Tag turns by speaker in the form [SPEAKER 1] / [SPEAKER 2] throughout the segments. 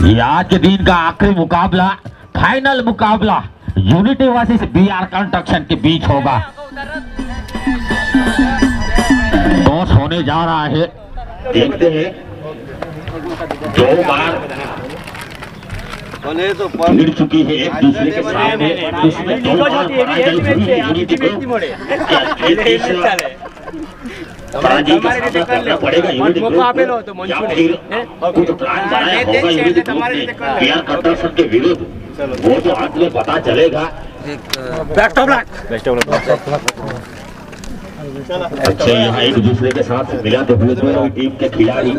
[SPEAKER 1] ये आज के दिन का आखिरी मुकाबला, फाइनल मुकाबला यूनिटी वर्सेस बीआर कंस्ट्रक्शन के बीच होगा। टॉस होने जा रहा है, देखते हैं। 2 बार गिर चुकी है एक दूसरे के सामने, उसमें 2 बार यूनिटी को पराजय का सामना करना पड़ेगा यूनिटी को, या फिर कुछ प्लान बनाया होगा यूनिटी को बीआर कंस्ट्रक्शन के विरुद्ध, वो तो आज में पता चलेगा। अच्छा, यहाँ एक दूसरे के साथ मिलाते हुए दोनों टीम के खिलाड़ी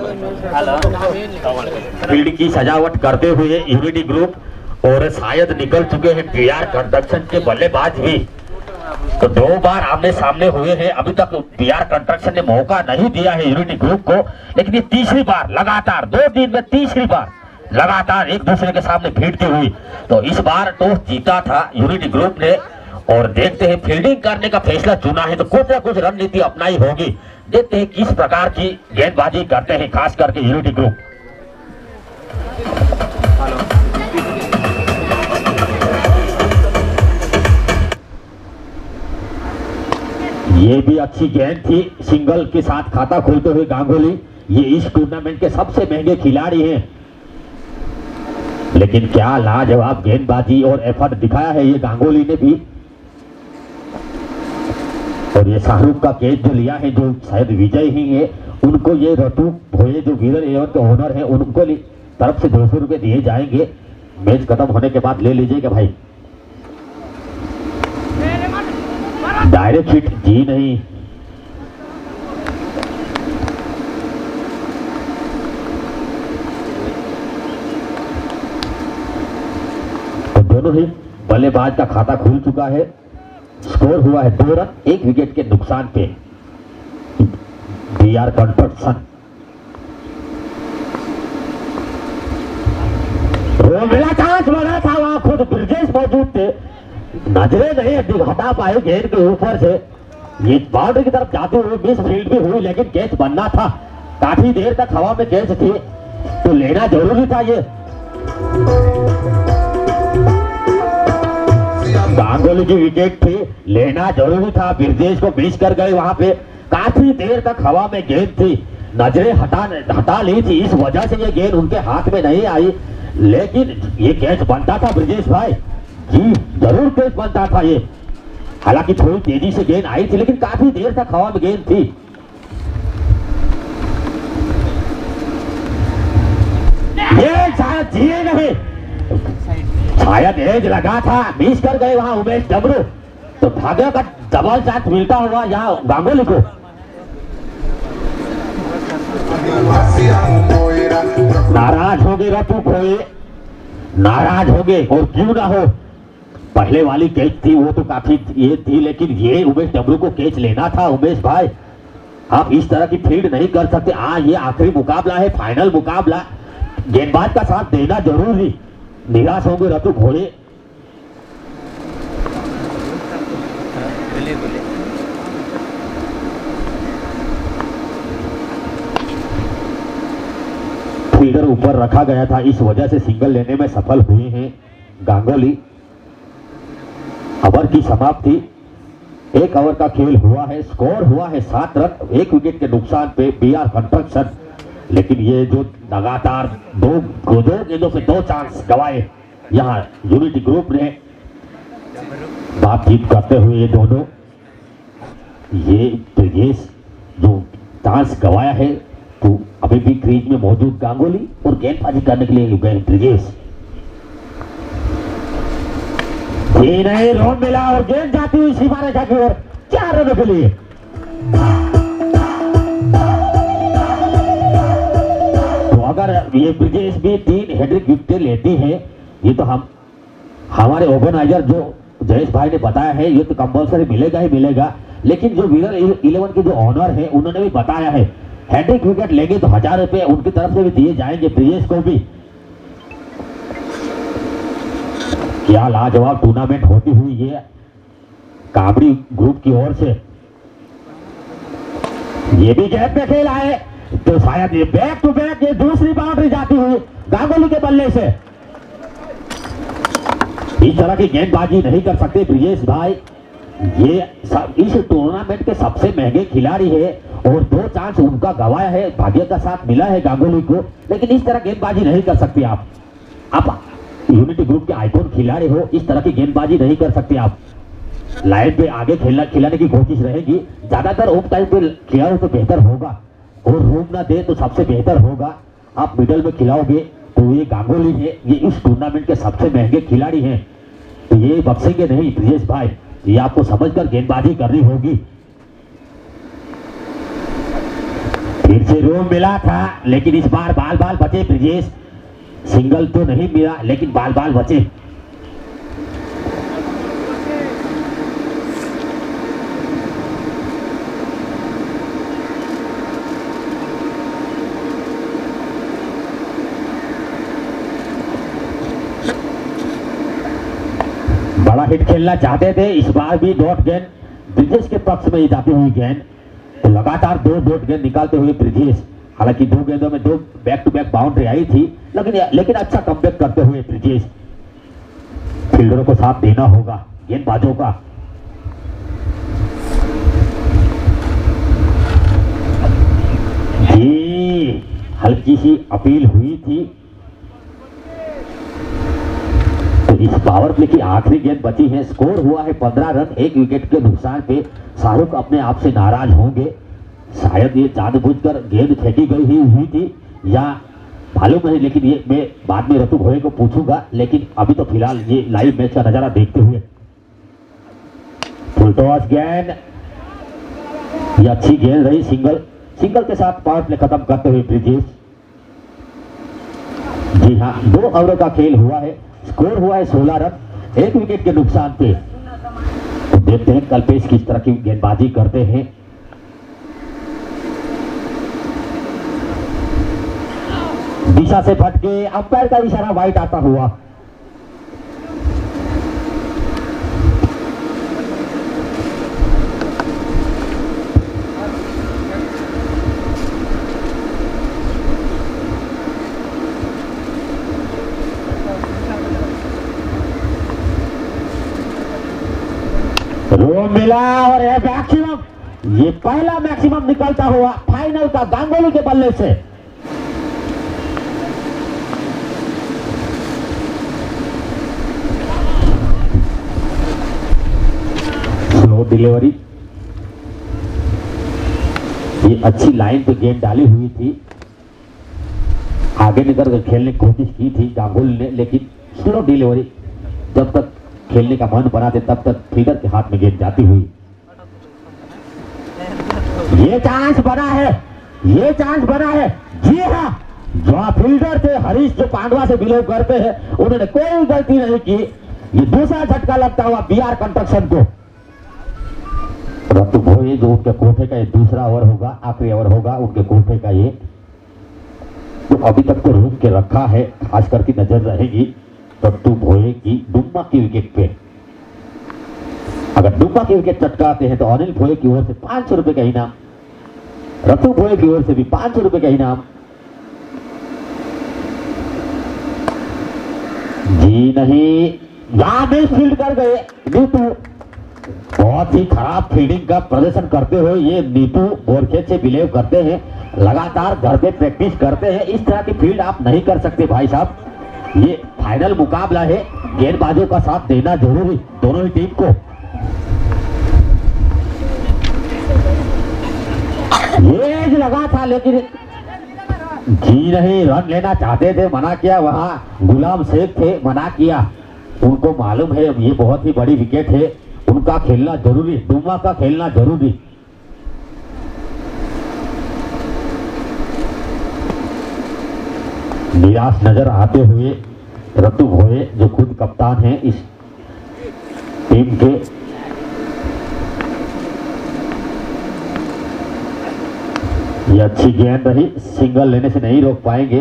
[SPEAKER 1] फील्ड की सजावट करते हुए यूनिटी ग्रुप, और शायद निकल चुके हैं बीआर कंस्ट्रक्शन के बल्लेबाज भी। तो 2 बार आमने सामने हुए हैं, अभी तक बीआर कंस्ट्रक्शन ने मौका नहीं दिया है यूनिटी ग्रुप को, लेकिन ये तीसरी बार लगातार 2 दिन में तीसरी बार लगातार एक दूसरे के सामने भिड़ती हुई। तो इस बार टॉस जीता था यूनिटी ग्रुप ने, और देखते हैं फील्डिंग करने का फैसला चुना है तो कुछ ना कुछ रणनीति अपनाई होगी। देखते हैं किस प्रकार की गेंदबाजी करते हैं खास करके यूनिटी ग्रुप। ये भी अच्छी गेंद थी, सिंगल के साथ खाता खोलते हुए गांगुली। ये इस टूर्नामेंट के सबसे महंगे खिलाड़ी हैं, लेकिन क्या लाजवाब गेंदबाजी और एफर्ट दिखाया है ये गांगुली ने भी। और ये शाहरुख का कैच जो लिया है, जो शायद विजय ही है, उनको ये रतु भोये जो वीरर एवन के ओनर है, उनको तरफ से 200 रुपए दिए जाएंगे। मैच खत्म होने के बाद ले लीजिएगा भाई। डायरेक्ट हिट जी नहीं, तो दोनों ही बल्लेबाज का खाता खुल चुका है। स्कोर हुआ है 2 रन 1 विकेट के नुकसान पे बीआर कंस्ट्रक्शन। मिला चांस बना था, वहां खुद ब्रिजेश मौजूद थे, नजरे नहीं हटा पाए गेंद के ऊपर से। ये बाउंड्री की तरफ जाते हुए मिस फील्ड भी हुई, लेकिन कैच बनना था। काफी देर तक हवा में कैच थी, तो लेना जरूरी था। ये गांगुली की विकेट थी, लेना जरूरी था। ब्रिजेश को मिस कर गए वहां पे। काफी देर तक हवा में गेंद थी, नजरें हटा ली थी, इस वजह से ये गेंद उनके हाथ में नहीं आई, लेकिन ये कैच बनता था ब्रिजेश भाई जी, जरूर कैच बनता था ये। हालांकि थोड़ी तेजी से गेंद आई थी, लेकिन काफी देर तक हवा में गेंद थी। ये शायद जिए नहीं, शायद एज लगा था, मिस कर गए वहां उमेश डमरू। तो भाग्य का डबल चांस मिलता होगा यहाँ गांगुली को। नाराज हो गए रतु भोये, नाराज हो गए, और क्यों ना हो। पहले वाली कैच थी वो तो काफी ये थी, लेकिन ये उमेश डमरू को कैच लेना था। उमेश भाई, आप इस तरह की फील्ड नहीं कर सकते। ये आखिरी मुकाबला है, फाइनल मुकाबला, गेंदबाज का साथ देना जरूरी। निराश होंगे रतु भोये। फील्डर ऊपर रखा गया था, इस वजह से सिंगल लेने में सफल हुए हैं गांगुली। ओवर की समाप्ति, 1 ओवर का खेल हुआ है, स्कोर हुआ है 7 रन 1 विकेट के नुकसान पे बीआर कंस्ट्रक्शन। लेकिन ये जो लगातार दो गेंदों पे 2 चांस गवाए यहाँ यूनिटी ग्रुप ने, बातचीत करते हुए ये दोनों, ये ब्रिजेश जो चांस गवाया है, तो अभी भी क्रीज में मौजूद गांगुली और गेंदबाजी करने के लिए गए ब्रिजेश। ये नहीं रन मिला और गेंद जाती हुई सीमा रेखा की ओर 4 रनों के लिए। तो अगर ये ब्रिजेश भी 3 हैट्रिक विकेट लेती है, ये तो हमारे ओपनराइजर जो जयेश भाई ने बताया है, ये तो कंपल्सरी मिलेगा ही मिलेगा। लेकिन जो विनर 11 के जो ऑनर है, उन्होंने भी बताया है हैट्रिक विकेट लेंगे तो 1000 रुपए उनकी तरफ से भी दिए जाएंगे ब्रिजेश को भी। क्या लाजवाब टूर्नामेंट होती हुई ये काबड़ी ग्रुप की ओर से। ये भी गैप पे खेल आए, तो शायद ये बैक टू बैक ये दूसरी बाउंड्री जाती हुई गांगुली के बल्ले से। इस तरह की गेंदबाजी नहीं कर सकते ब्रिजेश भाई। ये इस टूर्नामेंट के सबसे महंगे खिलाड़ी है और 2 चांस उनका गवाया है, भाग्य का साथ मिला है गांगुली को, लेकिन इस तरह गेंदबाजी नहीं कर सकते आप यूनिटी ग्रुप के आइकॉन खिलाड़ी हो, इस तरह की गेंदबाजी नहीं कर सकते आप। लाइन पे आगे खिलाने की कोशिश रहेगी, ज्यादातर ऑफ टाइम पे खिलाओ तो बेहतर होगा और रूम ना दे तो सबसे बेहतर होगा। आप मिडल में खिलाओगे तो ये गांगुली है, ये इस टूर्नामेंट के सबसे महंगे खिलाड़ी हैं, तो ये बख्शेंगे नहीं ब्रिजेश भाई, ये आपको समझकर गेंदबाजी करनी होगी। फिर से रूम मिला था लेकिन इस बार बाल बाल बचे ब्रिजेश, सिंगल तो नहीं मिला लेकिन बाल बाल बचे। बड़ा हिट खेलना चाहते थे, इस बार भी डॉट गेंद ब्रिजेश के पक्ष में ही जाती हुई गेंद, तो लगातार 2 डॉट गेंद निकालते हुए ब्रिजेश। हालांकि 2 गेंदों में 2 बैक टू बैक बाउंड्री आई थी, लेकिन अच्छा कमबैक करते हुए ब्रिजेश। फील्डरों को साथ देना होगा गेंदबाजों का। जी हल्की सी अपील हुई थी, तो इस पावर प्ले की आखिरी गेंद बची है। स्कोर हुआ है 15 रन, 1 विकेट के नुकसान पे शाहरुख अपने आप से नाराज होंगे। शायद ये जानबूझकर गेंद फेंकी गई ही हुई थी या मालूम नहीं, लेकिन ये मैं बाद में ऋतु भोये को पूछूंगा, लेकिन अभी तो फिलहाल ये लाइव मैच का नजारा देखते हुए। फुल टॉस गेंद, ये अच्छी गेंद रही, सिंगल के साथ पावर प्ले खत्म करते हुए ब्रिजेश। जी हाँ, 2 ओवरों का खेल हुआ है, स्कोर हुआ है 16 रन, 1 विकेट के नुकसान पे। तो देखते हैं कल्पेश किस तरह की गेंदबाजी करते हैं। दिशा से भटके, अंपायर का इशारा वाइड आता हुआ। रोम मिला और मैक्सिमम, ये पहला मैक्सिमम निकलता हुआ फाइनल का गांगुली के बल्ले से। स्लो डिलीवरी, ये अच्छी लाइन पे गेंद डाली हुई थी, आगे निकल कर खेलने की कोशिश की थी गांगुली ने, लेकिन स्लो डिलीवरी, जब तक खेलने का मन बना दे तब तक फील्डर के हाथ में गेंद जाती हुई। ये चांस बना है, ये चांस बना है। जी हाँ, जो फील्डर थे हरीश, जो पांडवा से बिलोंग करते हैं, उन्होंने कोई गलती नहीं की। ये दूसरा झटका लगता हुआ बीआर कंस्ट्रक्शन को। ऋतु भोये जो उनके कोठे का ये दूसरा ओवर होगा, आखिरी ओवर होगा उनके कोठे का ये, तो अभी तक तो रोक के रखा है, खास करके नजर रहेगी ऋतु भोये की डुम्मा की विकेट पे। अगर डुम्मा की विकेट चटकाते हैं तो अनिल भोये की ओर से 500 रुपए का इनाम, ऋतु भोये की ओर से भी 500 रुपए का इनाम। जी नहीं, यहां मिस फील्ड कर गए नीतू, बहुत ही खराब फील्डिंग का प्रदर्शन करते हुए ये नीतू बोरखेत से बिलीव करते हैं, लगातार घर पे प्रैक्टिस करते हैं। इस तरह की फील्ड आप नहीं कर सकते भाई साहब, ये फाइनल मुकाबला है, गेंदबाजों का साथ देना जरूरी दोनों ही टीम को। ये एज लगा था लेकिन जी नहीं, रन लेना चाहते थे, मना किया। वहां गुलाम शेख थे, मना किया। उनको मालूम है ये बहुत ही बड़ी विकेट है, उनका खेलना जरूरी, डुम्मा का खेलना जरूरी। निराश नजर आते हुए ऋतु भोये जो खुद कप्तान है इस टीम के। ये अच्छी गेंद रही, सिंगल लेने से नहीं रोक पाएंगे।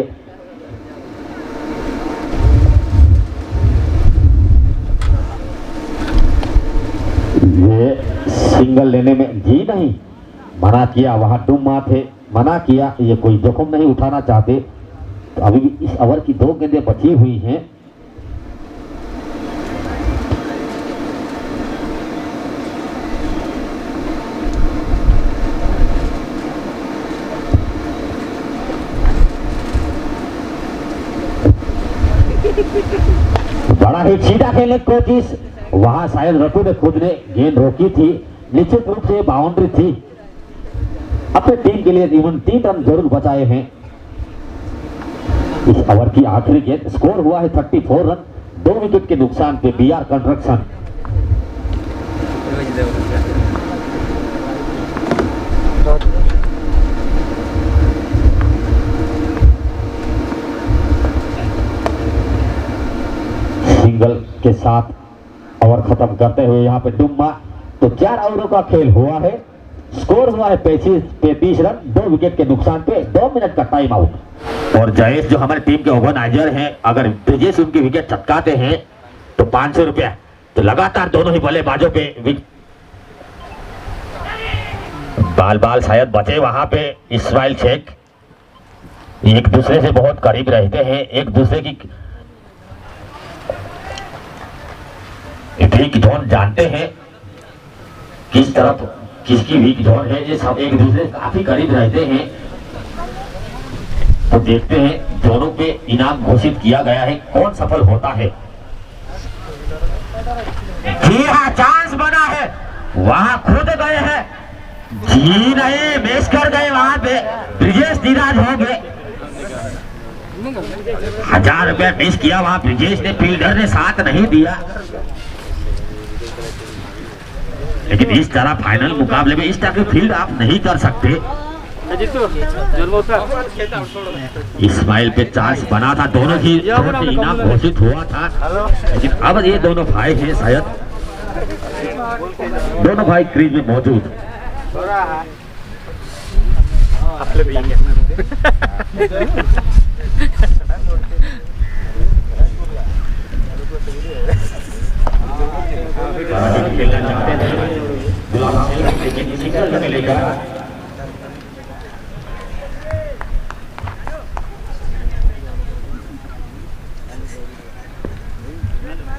[SPEAKER 1] ये सिंगल लेने में जी नहीं, मना किया। वहां डुम्मा थे, मना किया। ये कोई जोखिम नहीं उठाना चाहते। तो अभी भी इस ओवर की 2 गेंदें बची हुई हैं। बड़ा ही सीधा खेलने कोशिश, वहां शायद रतु ने खुद ने गेंद रोकी थी, निश्चित रूप से बाउंड्री थी। अपने टीम के लिए इवन 3 रन जरूर बचाए हैं। इस ओवर की आखिरी गेंद, स्कोर हुआ है 34 रन, 2 विकेट के नुकसान पे बीआर कंस्ट्रक्शन। सिंगल के साथ ओवर खत्म करते हुए यहाँ पे डुम्मा, तो 4 ओवरों का खेल हुआ है, स्कोर हुआ है 35 रन, 2 विकेट के नुकसान पे 2 मिनट का टाइम आउट। और जयेश जो हमारे टीम के ऑर्गेनाइजर हैं, अगर ब्रिजेश उनकी विकेट चटकाते हैं तो 500 रुपया। तो लगातार दोनों ही बल्लेबाजों पे बाल शायद बचे वहां पे। इस्माइल शेख एक दूसरे से बहुत करीब रहते हैं, एक दूसरे की वीक जोन जानते हैं, किस तरफ किसकी वीक जोन है, ये सब एक दूसरे काफी करीब रहते हैं। तो देखते हैं दोनों पे इनाम घोषित किया गया है, कौन सफल होता है। जी हाँ, चांस बना है, वहां खुद गए हैं, जी नहीं मिस कर गए, वहां पे ब्रिजेश निराश हो गए। 1000 रुपया मिस किया वहां ब्रिजेश ने, फील्डर ने साथ नहीं दिया। लेकिन इस तरह फाइनल मुकाबले में इस तरह की फील्ड आप नहीं कर सकते। इस्माइल पे चांस बना था, दोनों ही इनाम घोषित हुआ था, लेकिन अब ये दोनों भाई हैं, शायद दोनों भाई क्रीज में मौजूद।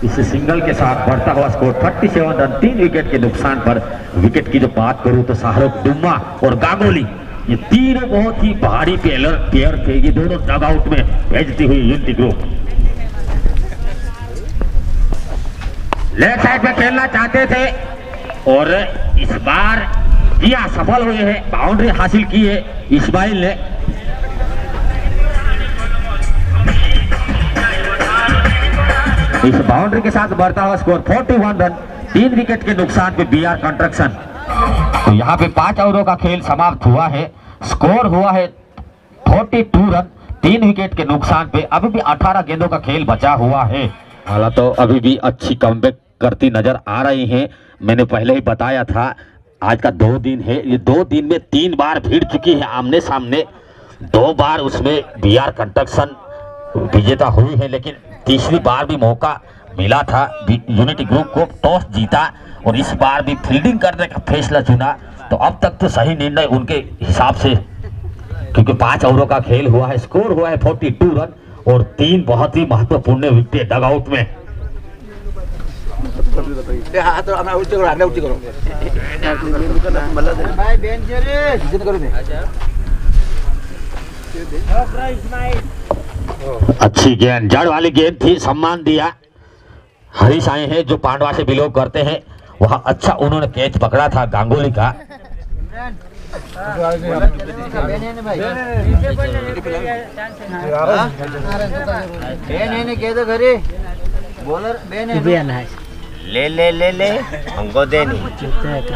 [SPEAKER 1] इस सिंगल के साथ बढ़ता हुआ स्कोर 37 रन, 3 विकेट के नुकसान पर। विकेट की जो बात करूं तो शाहरुख, डुम्मा और गांगुली, ये तीनों बहुत ही भारी पेयर थे। ये दोनों डगआउट में भेजती हुई यूनिटी ग्रुप लेफ्ट साइड पे खेलना चाहते थे और इस बार किया, सफल हुए हैं, बाउंड्री हासिल की है इस्माइल ने। इस बाउंड्री के साथ बढ़ता हुआ स्कोर 41 रन, 3 विकेट के नुकसान पे बीआर कंस्ट्रक्शन। तो यहाँ पे 5 ओवरों का खेल समाप्त हुआ है, स्कोर हुआ है 42 रन, 3 विकेट के नुकसान पे। अभी भी 18 गेंदों का खेल बचा हुआ है। हालांकि तो अभी भी अच्छी कमबैक करती नजर आ रही हैं। मैंने पहले ही बताया था, आज का 2 दिन है, ये 2 दिन में 3 बार भिड़ चुकी है आमने सामने। 2 बार उसमें बीआर कंस्ट्रक्शन विजेता हुई है, लेकिन तीसरी बार भी मौका मिला था यूनिटी ग्रुप को, टॉस जीता और इस बार भी फील्डिंग करने का फैसला चुना। तो अब तक तो सही निर्णय उनके हिसाब से, क्योंकि 5 ओवरों का खेल हुआ है, स्कोर हुआ है 42 रन और 3 बहुत ही महत्वपूर्ण विकेट डगआउट में। अच्छी गेंद, जड़ वाली गेंद थी, सम्मान दिया। हरीश आए हैं जो पांडवा से बिलोंग करते हैं, वहां अच्छा उन्होंने कैच पकड़ा था गांगुली का।
[SPEAKER 2] ले ले ले ले हमको दे नहीं।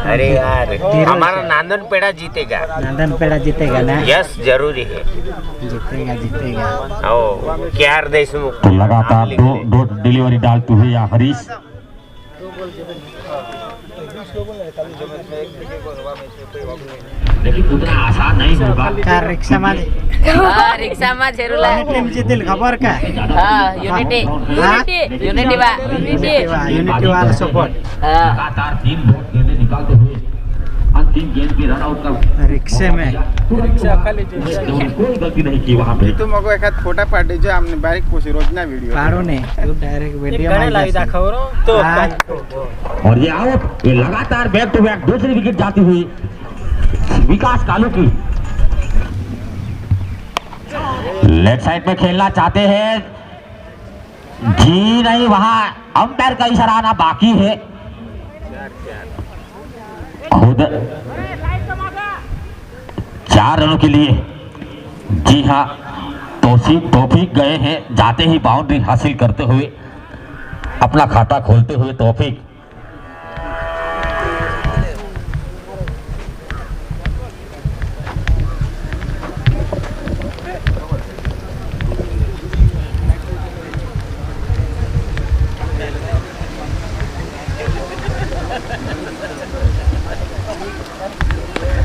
[SPEAKER 2] अरे यार, हमारा नांदन पेड़ा जीतेगा।
[SPEAKER 3] नांदन पेड़ा जीतेगा ना?
[SPEAKER 2] यस, जरूरी है,
[SPEAKER 3] जीतेगा जीतेगा।
[SPEAKER 2] ओ केआर देशमुख
[SPEAKER 1] तो लगातार दो डिलीवरी डालते हुए या हरीश। लेकिन उतना आसान नहीं होगा।
[SPEAKER 3] कार रिक्शा में
[SPEAKER 4] रिक्शा में जरूर
[SPEAKER 3] टीम जीतिल खबर का?
[SPEAKER 4] हाँ, यूनिटी
[SPEAKER 3] वाला सपोर्ट।
[SPEAKER 1] लगातार 3 गेंदें निकालते हुए तीन गेंद की रन आउट का
[SPEAKER 3] रिक्शे में
[SPEAKER 1] कोई गलती नहीं की वहाँ पे।
[SPEAKER 5] तू मगो एखाद फोटा पाडी जो आमने बारीक पोसी रोजना वीडियो
[SPEAKER 3] पाडो ने तू डायरेक्ट वीडियो में तो
[SPEAKER 1] और ये आउट, ये लगातार बैक टू बैक दूसरी विकेट जाती हुई विकास कालू की। लेफ्ट साइड में खेलना चाहते हैं, जी नहीं, वहां अंपायर का इशारा आना बाकी है। खुद 4 रनों के लिए, जी हाँ, तौफीक गए हैं, जाते ही बाउंड्री हासिल करते हुए अपना खाता खोलते हुए तौफीक।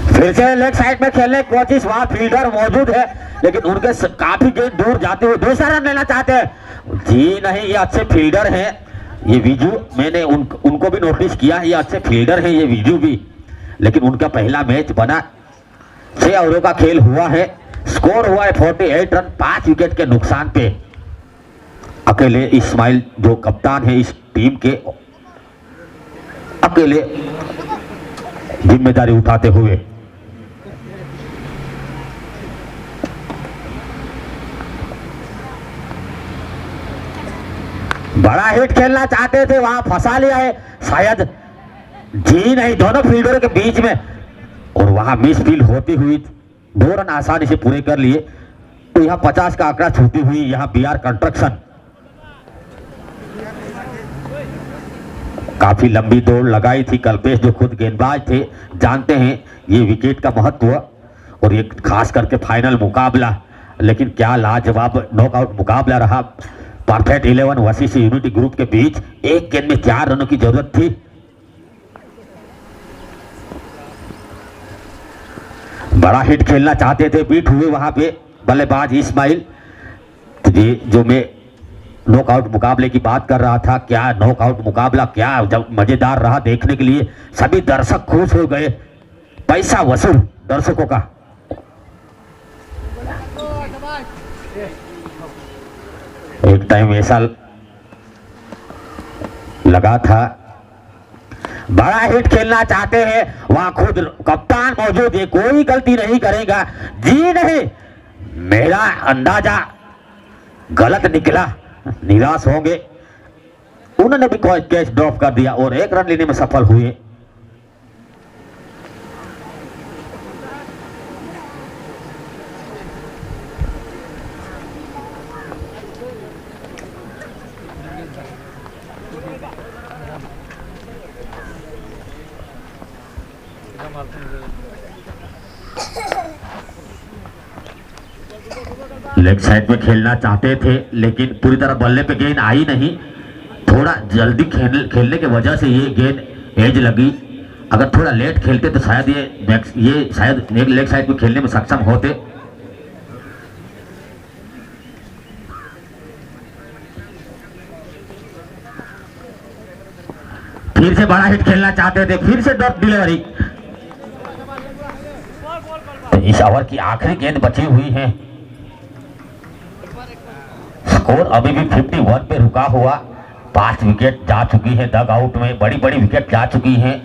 [SPEAKER 1] फिर से लेग साइड में खेलने की कोशिश, वहां फील्डर मौजूद है लेकिन उनके काफी गेंद दूर जाते हुए दूसरा रन लेना चाहते हैं। जी नहीं, ये अच्छे फील्डर हैं, ये विजू, मैंने उनको भी नोटिस किया, ये अच्छे फील्डर हैं ये विजू भी, लेकिन उनका पहला मैच बना 6 ओवरों का खेल हुआ है, स्कोर हुआ है 48 रन 5 विकेट के नुकसान पे। अकेले इस्माइल जो कप्तान है इस टीम के, अकेले जिम्मेदारी उठाते हुए। बड़ा हिट खेलना चाहते थे, वहां फंसा लिया है शायद, जी नहीं, दोनों फील्डरों के बीच में, और वहां मिस फील्ड होती हुई 2 रन आसानी से पूरे कर लिए। तो यहां 50 का आंकड़ा छूती हुई यहां बीआर कंस्ट्रक्शन काफी लंबी दौड़ लगाई थी। कल्पेश जो खुद गेंदबाज थे जानते हैं ये विकेट का महत्व, और ये खास करके फाइनल मुकाबला, लेकिन क्या लाजवाब नॉकआउट मुकाबला रहा। परफेक्ट 11 वसीसी यूनिटी ग्रुप के बीच, एक गेंद में 4 रनों की जरूरत थी। बड़ा हिट खेलना चाहते थे, बीट हुए वहां पे बल्लेबाज इस्माइल। तो ये जो मैं नॉकआउट मुकाबले की बात कर रहा था, क्या नॉकआउट मुकाबला, क्या जब मजेदार रहा देखने के लिए, सभी दर्शक खुश हो गए, पैसा वसूल दर्शकों का। एक टाइम ऐसा लगा था। बड़ा हिट खेलना चाहते हैं, वहां खुद कप्तान मौजूद है, कोई गलती नहीं करेगा, जी नहीं, मेरा अंदाजा गलत निकला, निराश होंगे। उन्होंने भी कैच ड्रॉप कर दिया और 1 रन लेने में सफल हुए। लेग साइड में खेलना चाहते थे लेकिन पूरी तरह बल्ले पे गेंद आई नहीं, थोड़ा जल्दी खेलने की वजह से ये गेंद एज लगी। अगर थोड़ा लेट खेलते तो शायद ये शायद लेग साइड में खेलने में सक्षम होते। फिर से बड़ा हिट खेलना चाहते थे, फिर से ड्रॉप डिलीवरी। तो इस ओवर की आखिरी गेंद बची हुई है, स्कोर अभी भी 51 पे रुका हुआ। 5 विकेट जा चुकी है डग आउट में, बड़ी बड़ी विकेट जा चुकी हैं।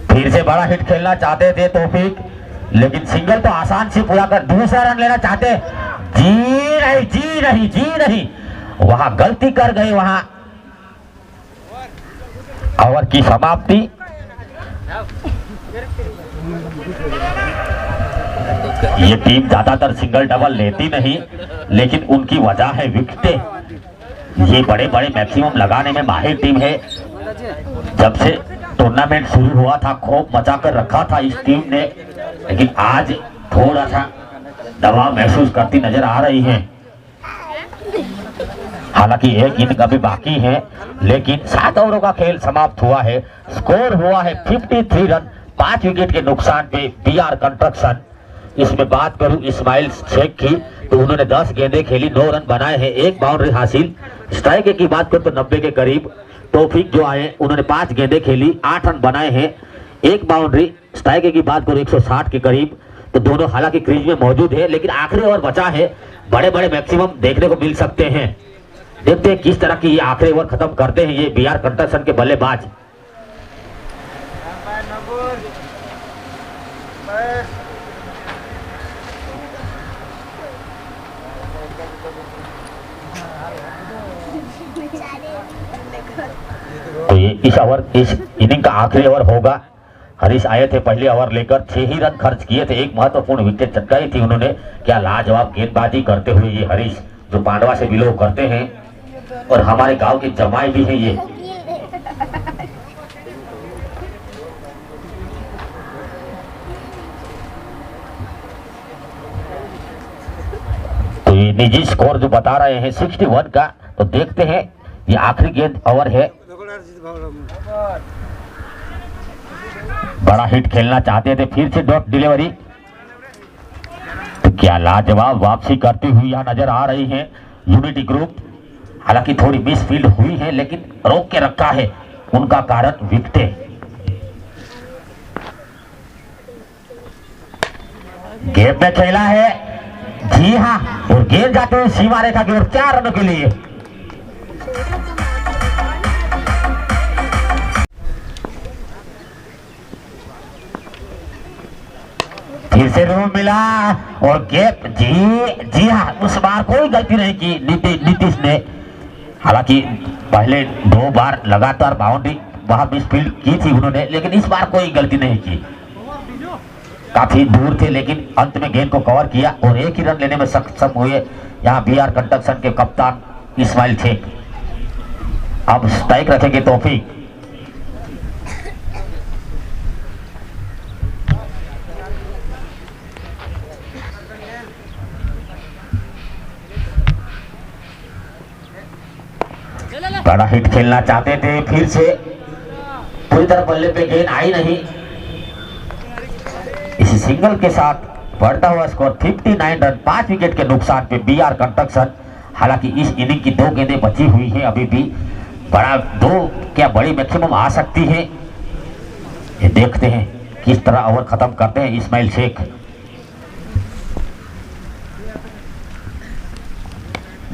[SPEAKER 1] फिर से बड़ा हिट खेलना चाहते थे तौफीक, लेकिन सिंगल तो आसान से पूरा कर दूसरा रन लेना चाहते, जी नहीं, जी नहीं, जी नहीं, वहां गलती कर गए। वहां ओवर की समाप्ति। ये टीम ज्यादातर सिंगल डबल लेती नहीं, लेकिन उनकी वजह है विकेटें। ये बड़े बड़े मैक्सिमम लगाने में माहिर टीम है। जब से टूर्नामेंट शुरू हुआ था खूब मचा कर रखा था इस टीम ने, लेकिन आज थोड़ा सा दबाव महसूस करती नजर आ रही है। हालांकि एक इनिंग अभी बाकी है, लेकिन 7 ओवरों का खेल समाप्त हुआ है। स्कोर हुआ है 53 रन 5 विकेट के नुकसान पे बीआर कंस्ट्रक्शन। इसमें बात करूं इस्माइल शेख की तो उन्होंने 10 गेंदें खेली, 9 रन बनाए हैं, 1 बाउंड्री हासिल। स्ट्राइक की बात करें तो 90 के करीब। तौफीक जो आए उन्होंने 5 गेंदें खेली, 8 रन बनाए हैं, 1 बाउंड्री। स्ट्राइक की बात करो 160 के करीब। तो दोनों हालांकि क्रीज में मौजूद है, लेकिन आखिरी ओवर बचा है, बड़े बड़े मैक्सिमम देखने को मिल सकते हैं। देखते हैं किस तरह की ये आखिरी ओवर खत्म करते हैं ये बीआर कंस्ट्रक्शन के बल्लेबाज। तो ये इस इनिंग का आखिरी ओवर होगा। हरीश आए थे पहले ओवर लेकर, 6 ही रन खर्च किए थे, एक महत्वपूर्ण विकेट चटकाई थी उन्होंने। क्या लाजवाब गेंदबाजी करते हुए ये हरीश जो पांडवा से बिलोंग करते हैं और हमारे गांव के जमाई भी हैं ये। तो ये निजी स्कोर जो बता रहे हैं 61 का। तो देखते हैं ये आखिरी गेंद ओवर है। बड़ा हिट खेलना चाहते थे, फिर से डॉट डिलीवरी। तो क्या लाजवाब वापसी करती हुई यहाँ नजर आ रही है यूनिटी ग्रुप। हालांकि थोड़ी मिस फील्ड हुई है, लेकिन रोक के रखा है, उनका कारण विकेटें। गेंद में खेला है, जी हाँ, और गेंद जाते हुए सीमा रेखा की ओर 4 रनों के लिए। फिर से रूम मिला और गेप जी हाँ, उस बार कोई गलती नहीं की नीतीश ने। हालांकि पहले 2 बार लगातार बाउंड्री वहां मिसफील्ड की थी उन्होंने, लेकिन इस बार कोई गलती नहीं की। काफी दूर थे, लेकिन अंत में गेंद को कवर किया और 1 ही रन लेने में सक्षम हुए यहाँ बीआर कंस्ट्रक्शन के कप्तान इस्माइल शेख। अब स्ट्राइक रखेंगे तौफीक। बड़ा हिट खेलना चाहते थे, फिर से पूरी तरह बल्ले पे गेंद आई नहीं। इसी सिंगल के साथ बढ़ता हुआ स्कोर 59 रन, 5 विकेट के नुकसान पे बीआर कंस्ट्रक्शन। हालांकि इस इनिंग की 2 गेंदें बची हुई हैं अभी भी। बड़ा 2 क्या बड़ी मैक्सिमम आ सकती है, ये देखते हैं किस तरह ओवर खत्म करते हैं इस्माइल शेख।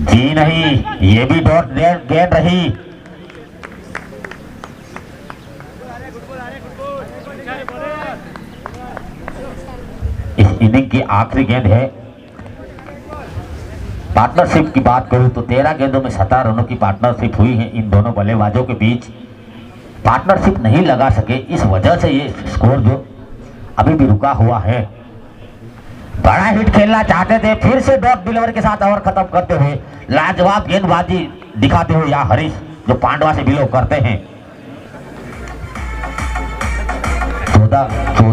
[SPEAKER 1] जी नहीं, ये भी डॉट गेंद रही। इस इनिंग की आखिरी गेंद है। पार्टनरशिप की बात करूं तो 13 गेंदों में 17 रनों की पार्टनरशिप हुई है इन दोनों बल्लेबाजों के बीच। पार्टनरशिप नहीं लगा सके, इस वजह से ये स्कोर जो अभी भी रुका हुआ है। बड़ा हिट खेलना चाहते थे, फिर से डॉट डिलीवर के साथ ओवर खत्म करते हुए लाजवाब गेंदबाजी दिखाते हुए यहाँ हरीश जो पांडवा से बिलोंग करते हैं।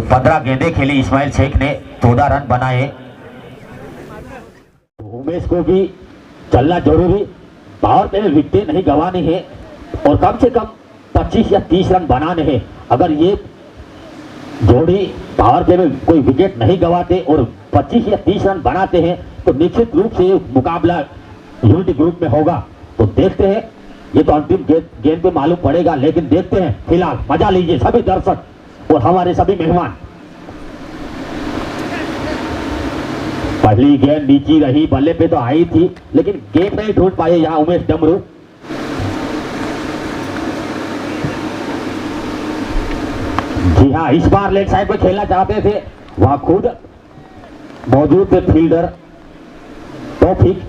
[SPEAKER 1] 15 गेंदें खेली इस्माइल शेख ने, 14 रन बनाए। उमेश को भी चलना जरूरी, पावर प्ले में विकेट नहीं गंवानी है और कम से कम 25 या 30 रन बनाने हैं। अगर ये जोड़ी पावर प्ले में कोई विकेट नहीं गंवाते और 25 या 30 रन बनाते हैं तो निश्चित रूप से मुकाबला यूनिटी ग्रुप में होगा। तो देखते हैं, ये तो अंतिम गेंद पे मालूम पड़ेगा, लेकिन देखते हैं। फिलहाल मजा लीजिए सभी दर्शक और हमारे सभी मेहमान। पहली गेंद नीची रही, बल्ले पे तो आई थी, लेकिन गेंद नहीं ढूंढ पाए यहाँ उमेश डमरू। जी हाँ, इस बार लेग साइड पे खेलना चाहते थे, वहां खुद मौजूद थे फील्डर तौफीक।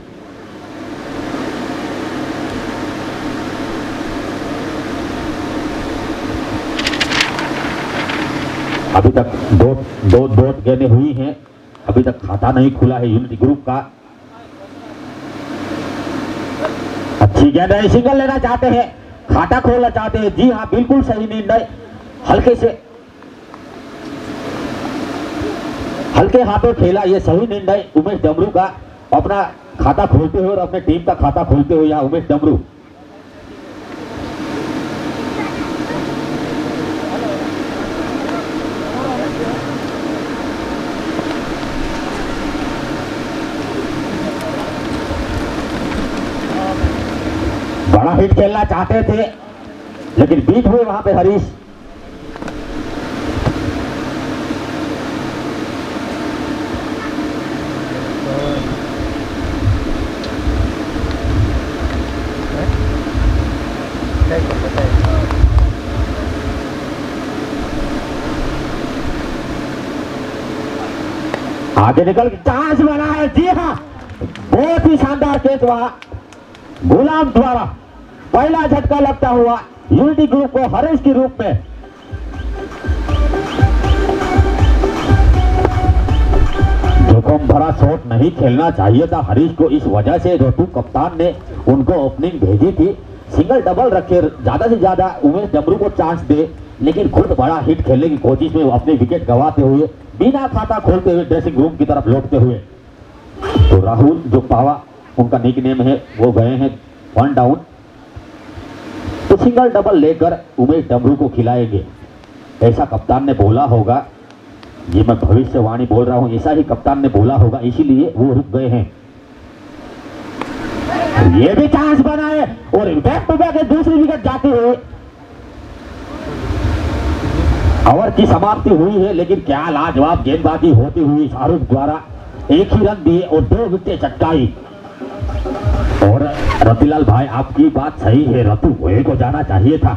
[SPEAKER 1] अभी तक दो गेंदें हुई हैं, अभी तक खाता नहीं खुला है यूनिटी ग्रुप का। अच्छी गेंद है, सिंगल लेना चाहते हैं, खाता खोलना चाहते हैं। जी हाँ, बिल्कुल सही निर्णय। हल्के हाथों खेला, ये सही निर्णय उमेश डमरू का, अपना खाता खोलते हुए और अपने टीम का खाता खोलते हुए यहाँ उमेश डमरू। हिट खेलना चाहते थे लेकिन बीट हुए वहां पे हरीश। आगे निकल चांस बना है। जी हाँ, बहुत ही शानदार कैच वहां गुलाम द्वारा पहला झटका लगता हुआ यूनिटी ग्रुप को हरीश के रूप में। जोखिम भरा शॉट नहीं खेलना चाहिए था हरीश को, इस वजह से रतु कप्तान ने उनको ओपनिंग भेजी थी। सिंगल डबल रखे, ज्यादा से ज्यादा उमेश डमरू को चांस दे, लेकिन खुद बड़ा हिट खेलने की कोशिश में अपने विकेट गंवाते हुए बिना खाता खोलते हुए ड्रेसिंग रूम की तरफ लौटते हुए। तो राहुल जो पावा उनका निक नेम है, वो गए हैं 1 डाउन। तो सिंगल डबल लेकर उमेश डमरू को खिलाएंगे, ऐसा कप्तान ने बोला होगा। ये मैं भविष्यवाणी बोल रहा हूं, ऐसा ही कप्तान ने बोला होगा, इसीलिए वो रुक गए हैं। ये भी चांस बना है और बैक टू बैक दूसरी विकेट जाती है। ओवर की समाप्ति हुई है, लेकिन क्या लाजवाब गेंदबाजी होती हुई शाहरुख द्वारा। एक ही रन दिए और 2 विकेट चटकाई। और रतिलाल भाई, आपकी बात सही है, रतु गोयल को जाना चाहिए था,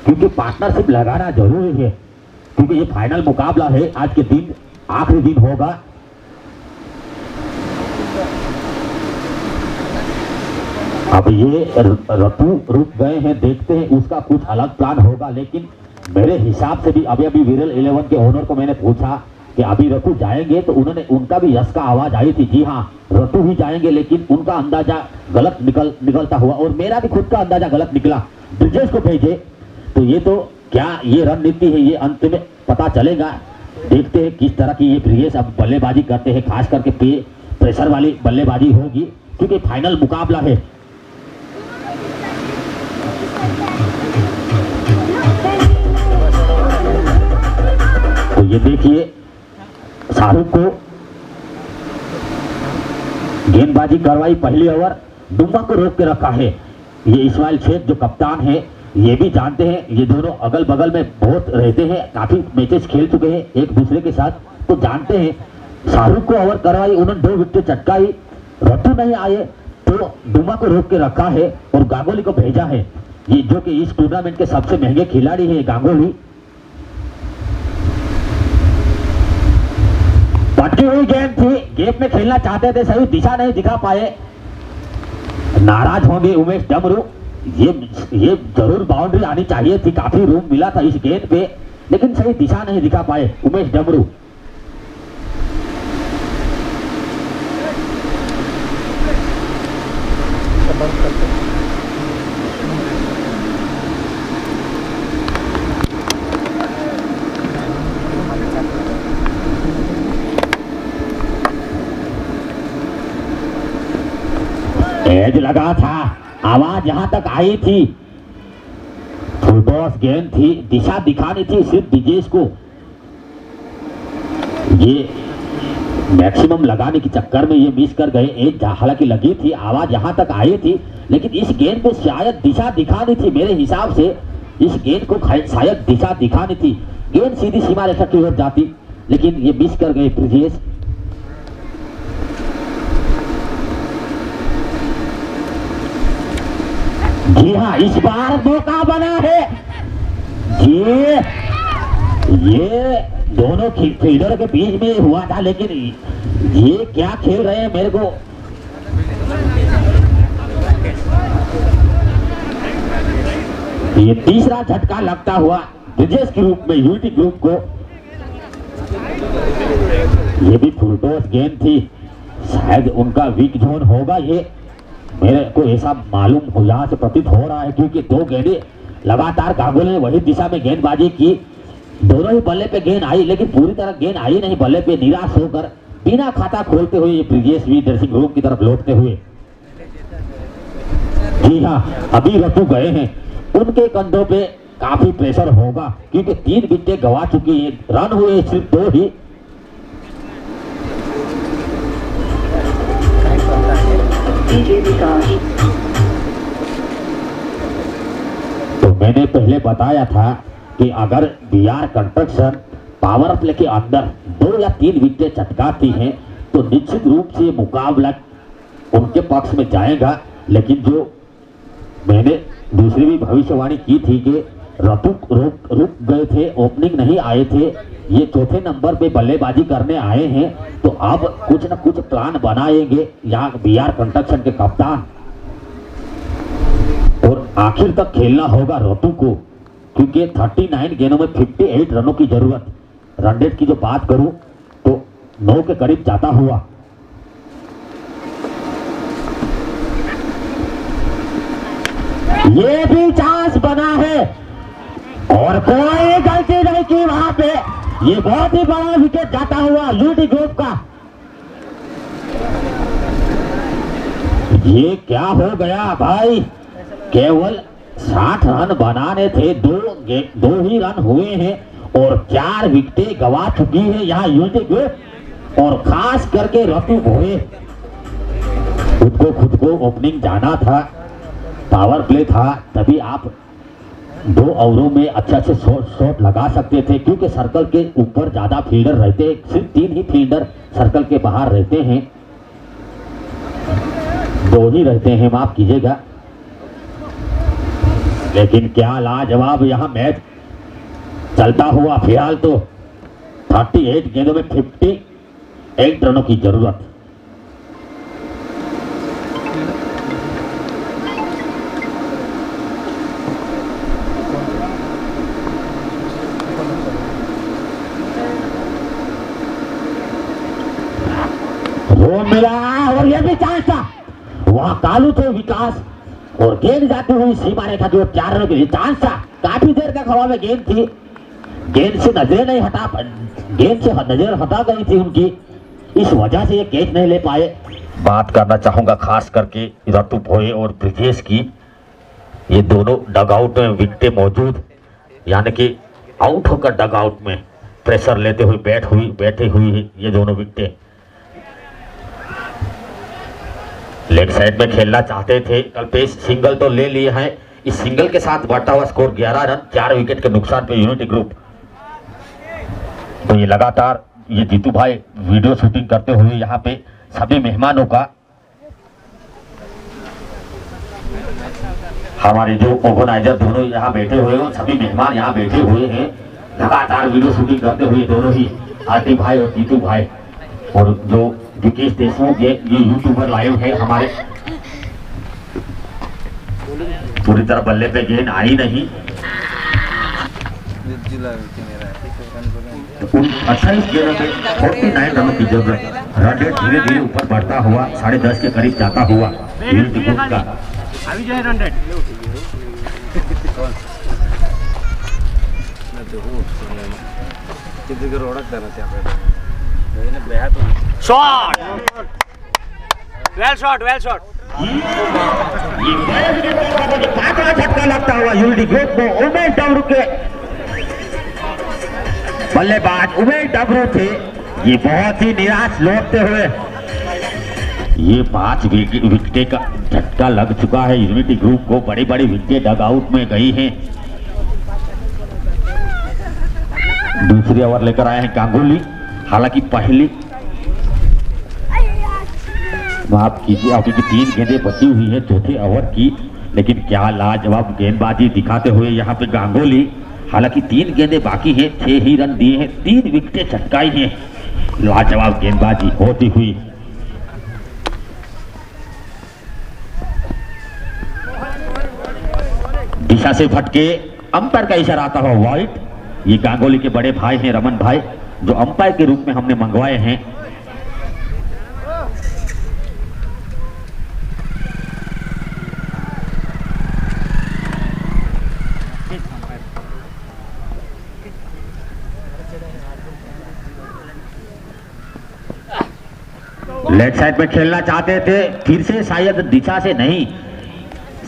[SPEAKER 1] क्योंकि पार्टनरशिप लगाना जरूरी है, क्योंकि ये फाइनल मुकाबला है। आज के दिन आखिरी दिन होगा। अब ये रतु रुक गए हैं, देखते हैं उसका कुछ अलग प्लान होगा। लेकिन मेरे हिसाब से भी अभी विरल 11 के ओनर को मैंने पूछा कि अभी रतु जाएंगे, तो उनका भी यस का आवाज आई थी। जी हाँ, रतु ही जाएंगे, लेकिन उनका अंदाजा गलत निकलता हुआ और मेरा भी खुद का अंदाजा गलत निकला। ब्रिजेश को भेजे, तो ये तो क्या ये रणनीति है, ये अंत में पता चलेगा। देखते हैं किस तरह की ये ब्रिजेश अब बल्लेबाजी करते हैं, खास करके प्रेशर वाली बल्लेबाजी होगी, क्योंकि फाइनल मुकाबला है। तो ये देखिए, शाहरुख को गेंदबाजी करवाई पहली ओवर, डुम्बा को रोक के रखा है। ये इस्माइल शेख जो कप्तान है, ये भी जानते हैं, ये दोनों अगल बगल में बहुत रहते हैं, काफी मैचेस खेल चुके हैं एक दूसरे के साथ, तो जानते हैं। शाहरुख को ओवर करवाई, उन्होंने 2 विकेट चटकाई। रतु नहीं आए तो डुम्बा को रोक के रखा है और गांगुली को भेजा है, ये जो कि इस टूर्नामेंट के सबसे महंगे खिलाड़ी है गांगुली। भटकी हुई गेंद थी, गेप में खेलना चाहते थे, सही दिशा नहीं दिखा पाए, नाराज होंगे उमेश डमरू। ये जरूर बाउंड्री आनी चाहिए थी, काफी रूम मिला था इस गेंद पे, लेकिन सही दिशा नहीं दिखा पाए उमेश डमरू। एज लगा था, आवाज यहां तक आई थी, फुल टॉस गेंद थी, दिशा दिखानी थी सिर्फ ब्रिजेश को। ये मैक्सिमम लगाने के चक्कर में ये मिस कर गए। एज हालांकि लगी थी, आवाज यहां तक आई थी, लेकिन इस गेंद पे शायद दिशा दिखानी थी। मेरे हिसाब से इस गेंद को शायद दिशा दिखानी थी, गेंद सीधी सीमा रेखा की ओर जाती, लेकिन ये मिस कर गए ब्रिजेश। जी हाँ, इस बार मौका बना है। ये दोनों फील्डर के बीच में हुआ था, लेकिन ये क्या खेल रहे हैं मेरे को ये तीसरा झटका लगता हुआ ब्रिजेश के रूप में यूनिटी ग्रुप को। ये भी फुल टॉस गेंद थी, शायद उनका वीक जोन होगा ये, मेरे को ऐसा मालूम हो, यहाँ से प्रतीत हो रहा है, क्योंकि 2 गेंदें लगातार गांगुली ने वही दिशा में गेंदबाजी की। दोनों ही बल्ले पे गेंद आई, लेकिन पूरी तरह गेंद आई नहीं बल्ले पे। निराश होकर बिना खाता खोलते हुए ये ब्रिजेश भी ड्रेसिंग रूम की तरफ लौटते हुए। जी हाँ, अभी रतु गए हैं, उनके कंधों पे काफी प्रेशर होगा, क्योंकि 3 विकेट गवा चुकी है, रन हुए सिर्फ 2 ही। मैंने पहले बताया था कि अगर बीआर कंस्ट्रक्शन पावर प्ले के अंदर 2 या 3 विकेट चटकाती हैं तो निश्चित रूप से मुकाबला उनके पक्ष में जाएगा। लेकिन जो मैंने दूसरी भी भविष्यवाणी की थी कि रतु रुक गए थे, ओपनिंग नहीं आए थे, ये चौथे नंबर पे बल्लेबाजी करने आए हैं, तो अब कुछ न कुछ प्लान बनाएंगे यहाँ बीआर कंस्ट्रक्शन के कप्तान। और आखिर तक खेलना होगा रतु को, क्योंकि 39 गेंदों में 58 रनों की जरूरत। रन रेट की जो बात करूं तो 9 के करीब जाता हुआ। ये भी चांस बना है और कोई गलती नहीं की वहां पे। ये बहुत ही बड़ा विकेट जाता हुआ यूनिटी ग्रुप का। ये क्या हो गया भाई, केवल 60 रन बनाने थे, 2 ही रन हुए हैं और 4 विकेटें गवा चुकी है यहाँ यूनिटी ग्रुप। और खास करके रतु भोए, खुद को ओपनिंग जाना था, पावर प्ले था, तभी आप 2 ओवरों में अच्छा से शॉट लगा सकते थे, क्योंकि सर्कल के ऊपर ज्यादा फील्डर रहते, सिर्फ 3 ही फील्डर सर्कल के बाहर रहते हैं, 2 ही रहते हैं, माफ कीजिएगा। लेकिन क्या लाजवाब यहाँ मैच चलता हुआ। फिलहाल तो 38 गेंदों में 58 रनों की जरूरत। वो मिला और ये भी चांस था, वहां कालू थे विकास और गेंद जाती हुई सीमा रेखा की ओर 4 रनों के लिए चांस था। काफी देर तक हवा में गेंद थी, गेंद से नजर हटा गई थी उनकी, इस वजह से ये कैच नहीं ले पाए। बात करना चाहूंगा खास करके रतु भोए और ब्रिजेश की। ये दोनों डगआउट में विकेटें मौजूद, यानी कि आउट होकर डगआउट में प्रेशर लेते हुए बैठे हुई ये दोनों विकेटें। लेग साइड में खेलना चाहते थे, कल्पेश सिंगल तो ले लिए हैं। इस सिंगल के साथ बढ़ता हुआ स्कोर 11 रन, 4 विकेट के नुकसान पे यूनिटी ग्रुप। तो ये लगातार ये जीतू भाई वीडियो शूटिंग करते हुए यहाँ पे सभी मेहमानों का, हमारे जो ऑर्गेनाइजर दोनों यहाँ बैठे हुए हैं, सभी मेहमान यहाँ बैठे हुए हैं, लगातार वीडियो शूटिंग करते हुए दोनों ही आरती भाई और जीतू भाई। और जो विकेश देशमुख ये यूट्यूबर लाइव है हमारे, पूरी तरह बल्ले पे गेंद आई नहीं। 28 गेंदों में 49 रनों की जरूरत। रन रेट धीरे धीरे ऊपर बढ़ता हुआ 10.5 के करीब जाता हुआ यूनिटी ग्रुप का।
[SPEAKER 2] Shot well shot.
[SPEAKER 1] ये पांचवा झटका लगता हुआ यूनिटी ग्रुप को। उमेश डमरू के बल्लेबाज उमेश डमरू थे, ये बहुत ही निराश लौटते हुए। ये 5 विकेट का झटका लग चुका है यूनिटी ग्रुप को। बड़ी बड़ी विकेट डगआउट में गई हैं। दूसरी ओवर लेकर आए हैं गांगुली। हालांकि पहली माफ कीजिए, आपकी 3 गेंदें बची हुई है चौथे ओवर की, लेकिन क्या लाजवाब गेंदबाजी दिखाते हुए यहाँ पे गांगुली। हालांकि 3 गेंदें बाकी हैं, 6 ही रन दिए हैं, 3 विकेटें चटकाई हैं। लाजवाब गेंदबाजी होती हुई। दिशा से फटके अंपायर का इशारा आता हुआ वाइट। ये गांगुली के बड़े भाई हैं रमन भाई, जो अंपायर के रूप में हमने मंगवाए हैं। लेग साइड में खेलना चाहते थे, फिर से शायद दिशा से नहीं,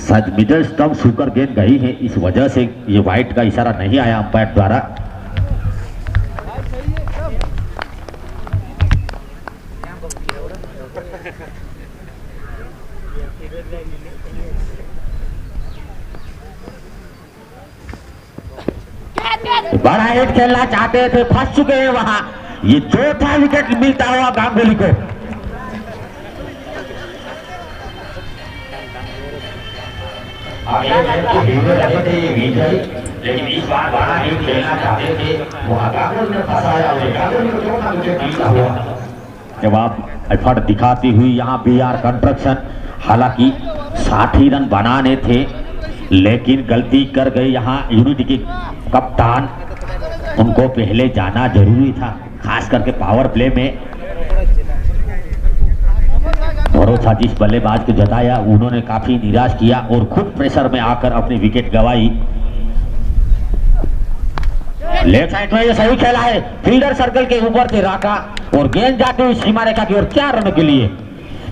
[SPEAKER 1] शायद मिडल स्टंप छूकर गेंद गई है, इस वजह से ये वाइट का इशारा नहीं आया अंपायर द्वारा। बड़ा हिट खेलना चाहते थे, फंस चुके हैं वहां। ये चौथा विकेट मिलता हुआ गांगुली को। लेकिन इस बार बड़ा हिट खेलना चाहते थे, वहां गांगुली ने फंसाया और गांगुली को चौथा विकेट मिलता हुआ। जवाब एफर्ट दिखाती हुई यहाँ बीआर कंस्ट्रक्शन, हालांकि 60 रन बनाने थे लेकिन गलती कर गए यहाँ यूनिटी के कप्तान। उनको पहले जाना जरूरी था, खास करके पावर प्ले में। भरोसा जिस बल्लेबाज को जताया उन्होंने काफी निराश किया और खुद प्रेशर में आकर अपनी विकेट गंवाई। लेफ्ट साइड में ये सही खेला है, फील्डर सर्कल के ऊपर से राका और गेंद जाते हुए सीमा रेखा की ओर 4 रनों के लिए।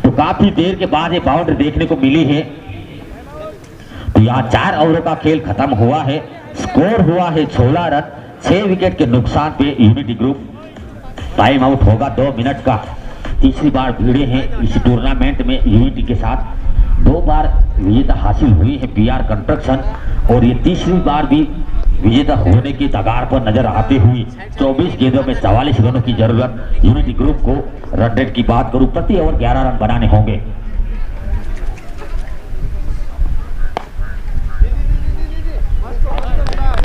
[SPEAKER 1] तो काफी देर के बाद ये बाउंड्री देखने को मिली है। तो यहाँ 4 ओवरों का खेल खत्म हुआ है, स्कोर हुआ है 16 रन। 6 विकेट के नुकसान पे यूनिटी ग्रुप टाइम आउट होगा 2 मिनट का। तीसरी बार भिड़े हैं इस टूर्नामेंट में यूनिटी के साथ। 2 बार विजेता हासिल हुई है बीआर कंस्ट्रक्शन और ये तीसरी बार भी विजेता होने की कगार पर नजर आते हुए 24 गेंदों में 44 रनों की जरूरत यूनिटी ग्रुप को। रन रेट की बात करूं, प्रति ओवर 11 रन बनाने होंगे।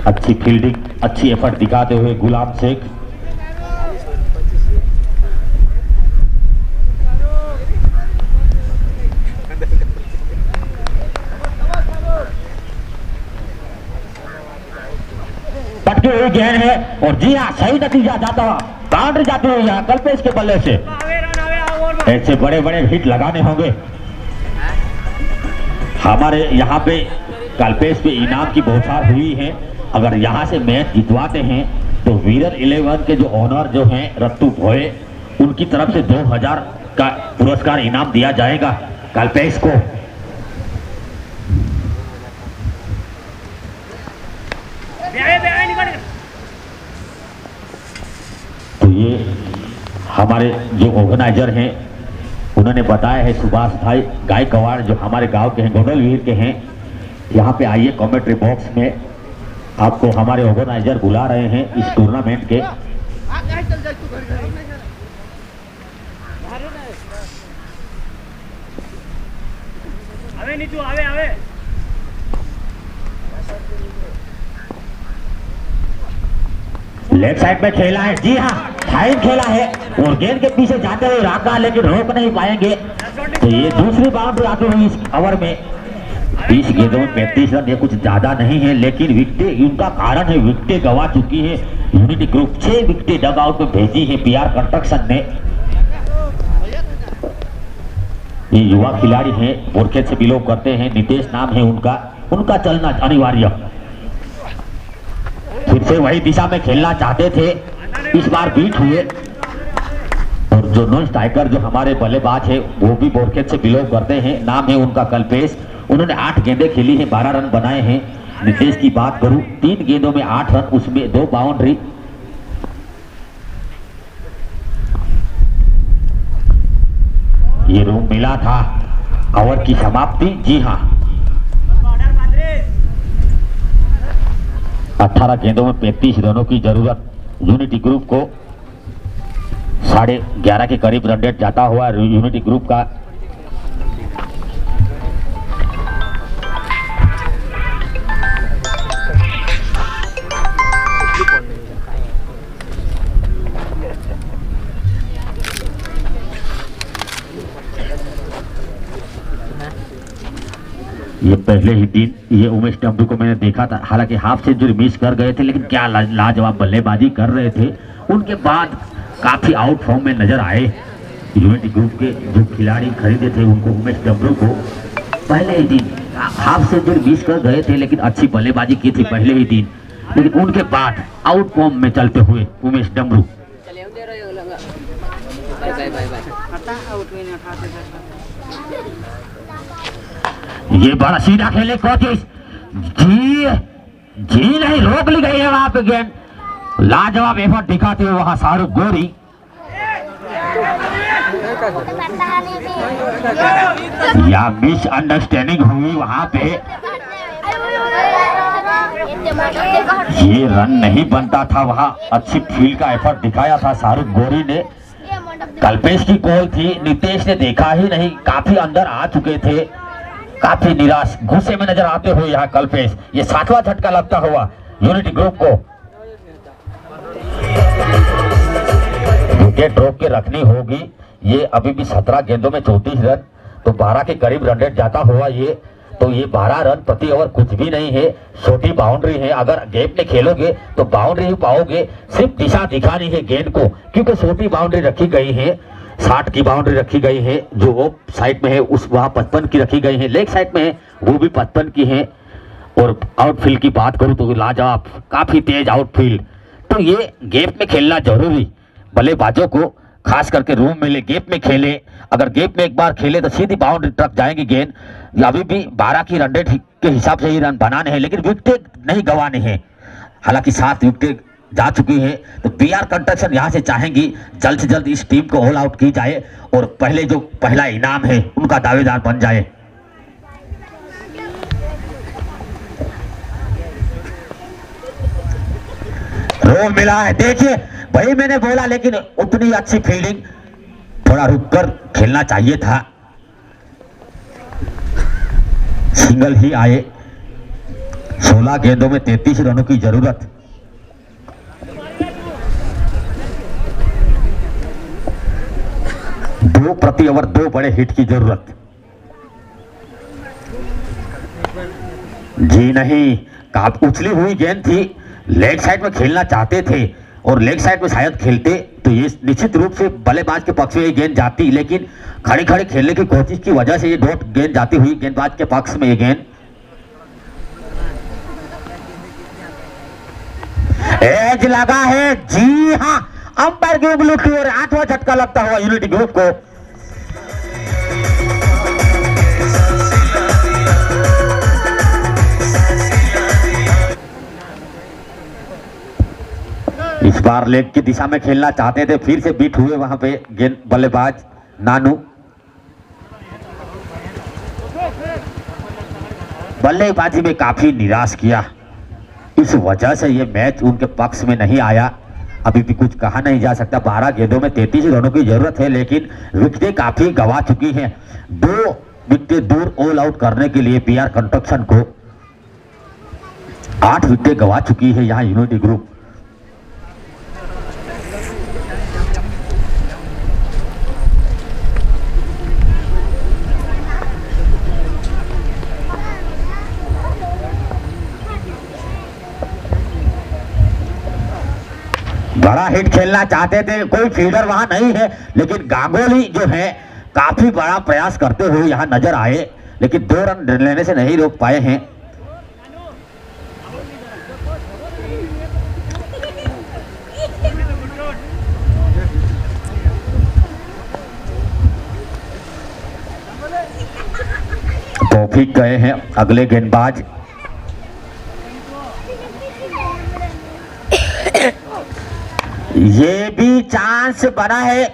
[SPEAKER 1] अच्छी फील्डिंग, अच्छी एफर्ट दिखाते हुए गुलाम शेख। पटके हुई गेंद है और जी हाँ सही नतीजा जाता हुआ, बाउंड्री जाती हुई यहाँ कल्पेश के बल्ले से। ऐसे बड़े बड़े हिट लगाने होंगे। हमारे यहाँ पे कल्पेश पे इनाम की बौछार हुई है। अगर यहाँ से मैच जितवाते हैं तो वीरर 11 के जो ऑनर जो हैं रत्तू भोए, उनकी तरफ से 2000 का पुरस्कार इनाम दिया जाएगा कल्पेश को। तो ये हमारे जो ऑर्गेनाइजर हैं उन्होंने बताया है, सुभाष भाई गायकवाड़ जो हमारे गांव के हैं, गोडलवीर के हैं। यहाँ पे आइए, कमेंट्री बॉक्स में आपको हमारे ऑर्गेनाइजर बुला रहे हैं इस टूर्नामेंट के। लेफ्ट साइड में खेला है, जी हाँ फाइन खेला है और गेंद के पीछे जाते हुए राका, लेकिन रोक नहीं पाएंगे। तो ये दूसरी बाउंड्री आती हुई इस ओवर में। 20 गेंदों में 35 रन, ये कुछ ज्यादा नहीं है लेकिन विकेटें इनका कारण है, विकेटें गंवा चुकी है यूनिटी ग्रुप। 6 विकेटें डग आउट में भेजी है बीआर कंस्ट्रक्शन ने। ये युवा खिलाड़ी हैं, बोरखेत से बिलोंग करते हैं, नितेश नाम है उनका चलना अनिवार्य। फिर से वही दिशा में खेलना चाहते थे, इस बार बीट हुए। और जो नॉन स्ट्राइकर जो हमारे बल्लेबाज है वो भी बोरखेत से बिलोंग करते हैं, नाम है उनका कल्पेश। उन्होंने 8 गेंदें खेली हैं, 12 रन बनाए हैं। नितेश की बात करूं, 3 गेंदों में 8 रन, उसमें 2 बाउंड्री। ये रूम मिला था ओवर की समाप्ति, जी हाँ 18 गेंदों में 35 रनों की जरूरत यूनिटी ग्रुप को। 11:30 के करीब रन रेट जाता हुआ यूनिटी ग्रुप का। ये पहले ही दिन ये उमेश डमरू को मैंने देखा था, हालांकि हाफ सेंचुरी मिस कर गए थे लेकिन क्या लाजवाब बल्लेबाजी कर रहे थे। उनके बाद काफी आउट फॉर्म में नजर आए यूनिटी ग्रुप के जो खिलाड़ी खरीदे थे उनको। उमेश डमरू को पहले ही दिन हाफ सेंचुरी मिस कर गए थे लेकिन अच्छी बल्लेबाजी की थी पहले ही दिन, लेकिन उनके बाद आउट फॉर्म में चलते हुए उमेश डमरू। ये बड़ा सीधा खेले कोशिश, जी नहीं, रोक ली गई है वहां पे गेंद। लाजवाब एफर्ट दिखाते हुए वहां शाहरुख गोरी। या मिसअंडरस्टैंडिंग हुई वहां पे। ये रन नहीं बनता था, वहां अच्छी फील्ड का एफर्ट दिखाया था शाहरुख गोरी ने। कल्पेश की कॉल थी, नितेश ने देखा ही नहीं, काफी अंदर आ चुके थे, काफी निराश गुस्से में नजर आते हुए यहाँ कल्पेश। ये 7वां झटका लगता हुआ यूनिटी ग्रुप को। विकेट रोक के रखनी होगी। ये अभी भी 17 गेंदों में 34 रन, तो 12 के करीब रन रेट जाता हुआ ये, तो ये 12 रन प्रति ओवर कुछ भी नहीं है, छोटी बाउंड्री है। अगर गैप में खेलोगे तो बाउंड्री ही पाओगे, सिर्फ दिशा दिखानी है गेंद को, क्योंकि छोटी बाउंड्री रखी गई है, 60 की बाउंड्री रखी गई है। जो वो साइड में है उस वहां 55 की रखी गई है, लेग साइड में है वो भी 55 की है। और आउटफील्ड की बात करूं तो लाजवाब, काफी तेज आउटफील्ड। तो ये गैप में खेलना जरूरी, बल्लेबाजों को खास करके रूम में ले गैप में खेले। अगर गैप में एक बार खेले तो सीधी बाउंड्री तक जाएगी गेंद। अभी भी 12 की रन रेट के हिसाब से ही रन बनाने हैं, लेकिन विकेट नहीं गंवाने हैं। हालांकि 7 विकेट जा चुकी है, तो पीआर कंस्ट्रक्शन यहां से चाहेंगी जल्द से जल्द इस टीम को ऑल आउट की जाए और पहले जो पहला इनाम है उनका दावेदार बन जाए। रोल मिला है, देखिए भाई मैंने बोला, लेकिन उतनी अच्छी फील्डिंग, थोड़ा रुककर खेलना चाहिए था। सिंगल ही आए, 16 गेंदों में 33 रनों की जरूरत। दो प्रति ओवर 2 बड़े हिट की जरूरत। जी नहीं, काफी उछली हुई गेंद थी, लेग साइड में खेलना चाहते थे और लेग साइड में शायद खेलते तो ये निश्चित रूप से बल्लेबाज के पक्ष में ये गेंद जाती, लेकिन खड़े खड़े खेलने की कोशिश की वजह से ये डॉट गेंद जाती हुई गेंदबाज के पक्ष में ये गेंद। एज लगा है, जी हाँ, अंपायर की उंगली की ओर 8वां झटका लगता हुआ यूनिटी ग्रुप को। इस बार लेग की दिशा में खेलना चाहते थे, फिर से बीट हुए वहां पे गेंद बल्लेबाज नानू। बल्लेबाजी में काफी निराश किया, इस वजह से ये मैच उनके पक्ष में नहीं आया। अभी भी कुछ कहा नहीं जा सकता, 12 गेंदों में 33 रनों की जरूरत है, लेकिन विकेटें काफी गंवा चुकी हैं। 2 विकेट दूर ऑल आउट करने के लिए पीआर कंस्ट्रक्शन को 8 विकेटें गंवा चुकी है यहाँ यूनिटी ग्रुप। बड़ा हिट खेलना चाहते थे, कोई फील्डर वहां नहीं है, लेकिन गांगुली जो है काफी बड़ा प्रयास करते हुए यहां नजर आए, लेकिन 2 रन लेने से नहीं रोक पाए हैं। तौफीक गए हैं अगले गेंदबाज। ये भी चांस बना है,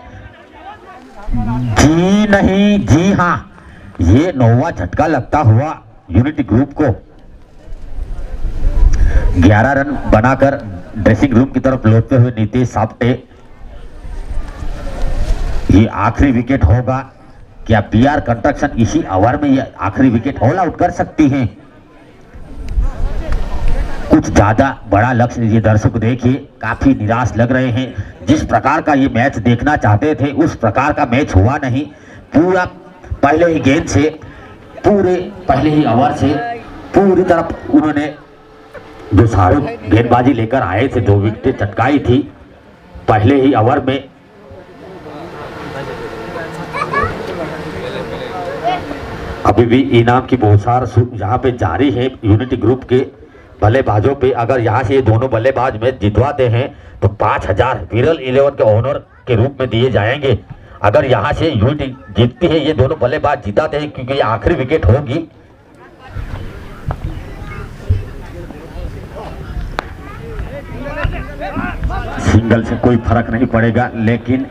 [SPEAKER 1] जी नहीं, जी हां, ये 9वां झटका लगता हुआ यूनिटी ग्रुप को। 11 रन बनाकर ड्रेसिंग रूम की तरफ लौटते हुए नीतीश साप्टे। ये आखिरी विकेट होगा, क्या पीआर कंस्ट्रक्शन इसी ओवर में ये आखिरी विकेट ऑल आउट कर सकती है? कुछ ज्यादा बड़ा लक्ष्य ये दर्शक देखिए, काफी निराश लग रहे हैं। जिस प्रकार का ये मैच देखना चाहते थे उस प्रकार का मैच हुआ नहीं। पूरा पहले ही गेंद से, पूरे पहले ही ओवर से पूरी तरफ उन्होंने जो शाहरुख गेंदबाजी लेकर आए थे, 2 विकेटें चटकाई थी पहले ही ओवर में। अभी भी इनाम की बौछार यहाँ पे जारी है यूनिटी ग्रुप के बल्लेबाजों पे। अगर यहाँ से ये दोनों बल्लेबाज मैच जितवाते हैं तो 5000 विरल 11 के ओनर के रूप में दिए जाएंगे। अगर यहाँ से यूनिटी जीतती है, ये दोनों बल्लेबाज जिताते हैं, क्योंकि ये आखिरी विकेट होगी। सिंगल से कोई फर्क नहीं पड़ेगा, लेकिन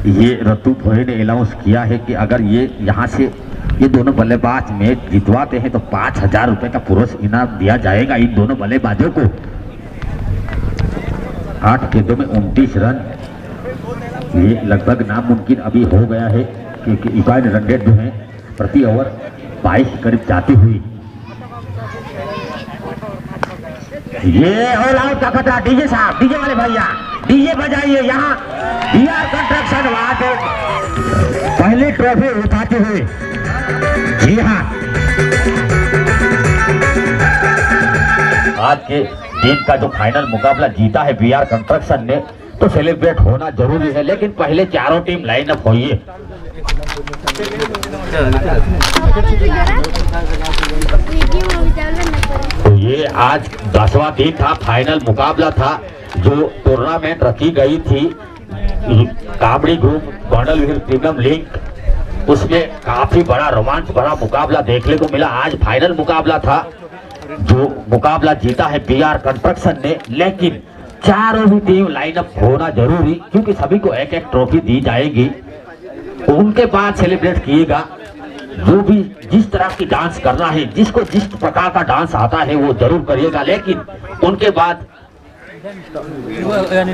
[SPEAKER 1] ये रतु भोई ने अनाउंस किया है कि अगर ये यहाँ से ये दोनों बल्लेबाज मैच जितवाते हैं तो 5,000 रुपए का पुरस्कार इनाम दिया जाएगा इन दोनों बल्लेबाजों को। 8 गेंदों में 29 रन, ये लगभग नामुमकिन अभी हो गया है क्योंकि इकाई रन रेट जो है प्रति ओवर 22 करीब जाती हुई। ये ऑल आउट का खतरा। डीजे साहब, डीजे वाले भैया, डीजे बजाइए। यहाँ बीआर कंस्ट्रक्शन वाले पहली ट्रॉफी उठाते हुए। जी हाँ, आज के दिन का जो फाइनल मुकाबला जीता है बीआर कंस्ट्रक्शन ने, तो सेलिब्रेट होना जरूरी है, लेकिन पहले चारों टीम लाइन अप होइए। तो ये आज 10वां दिन था, फाइनल मुकाबला था जो टूर्नामेंट रखी गई थी काबड़ी ग्रुप बंडलवीर प्रीमियम लीग। उसमें काफी बड़ा रोमांच भरा मुकाबला देखने को मिला। आज फाइनल मुकाबला था जो मुकाबला जीता है बीआर कंस्ट्रक्शन ने, लेकिन चारों ही टीम लाइनअप होना जरूरी क्योंकि सभी को एक एक ट्रॉफी दी जाएगी। उनके बाद सेलिब्रेट किएगा। जो भी जिस तरह की डांस करना है, जिसको जिस प्रकार का डांस आता है वो जरूर करिएगा, लेकिन उनके बाद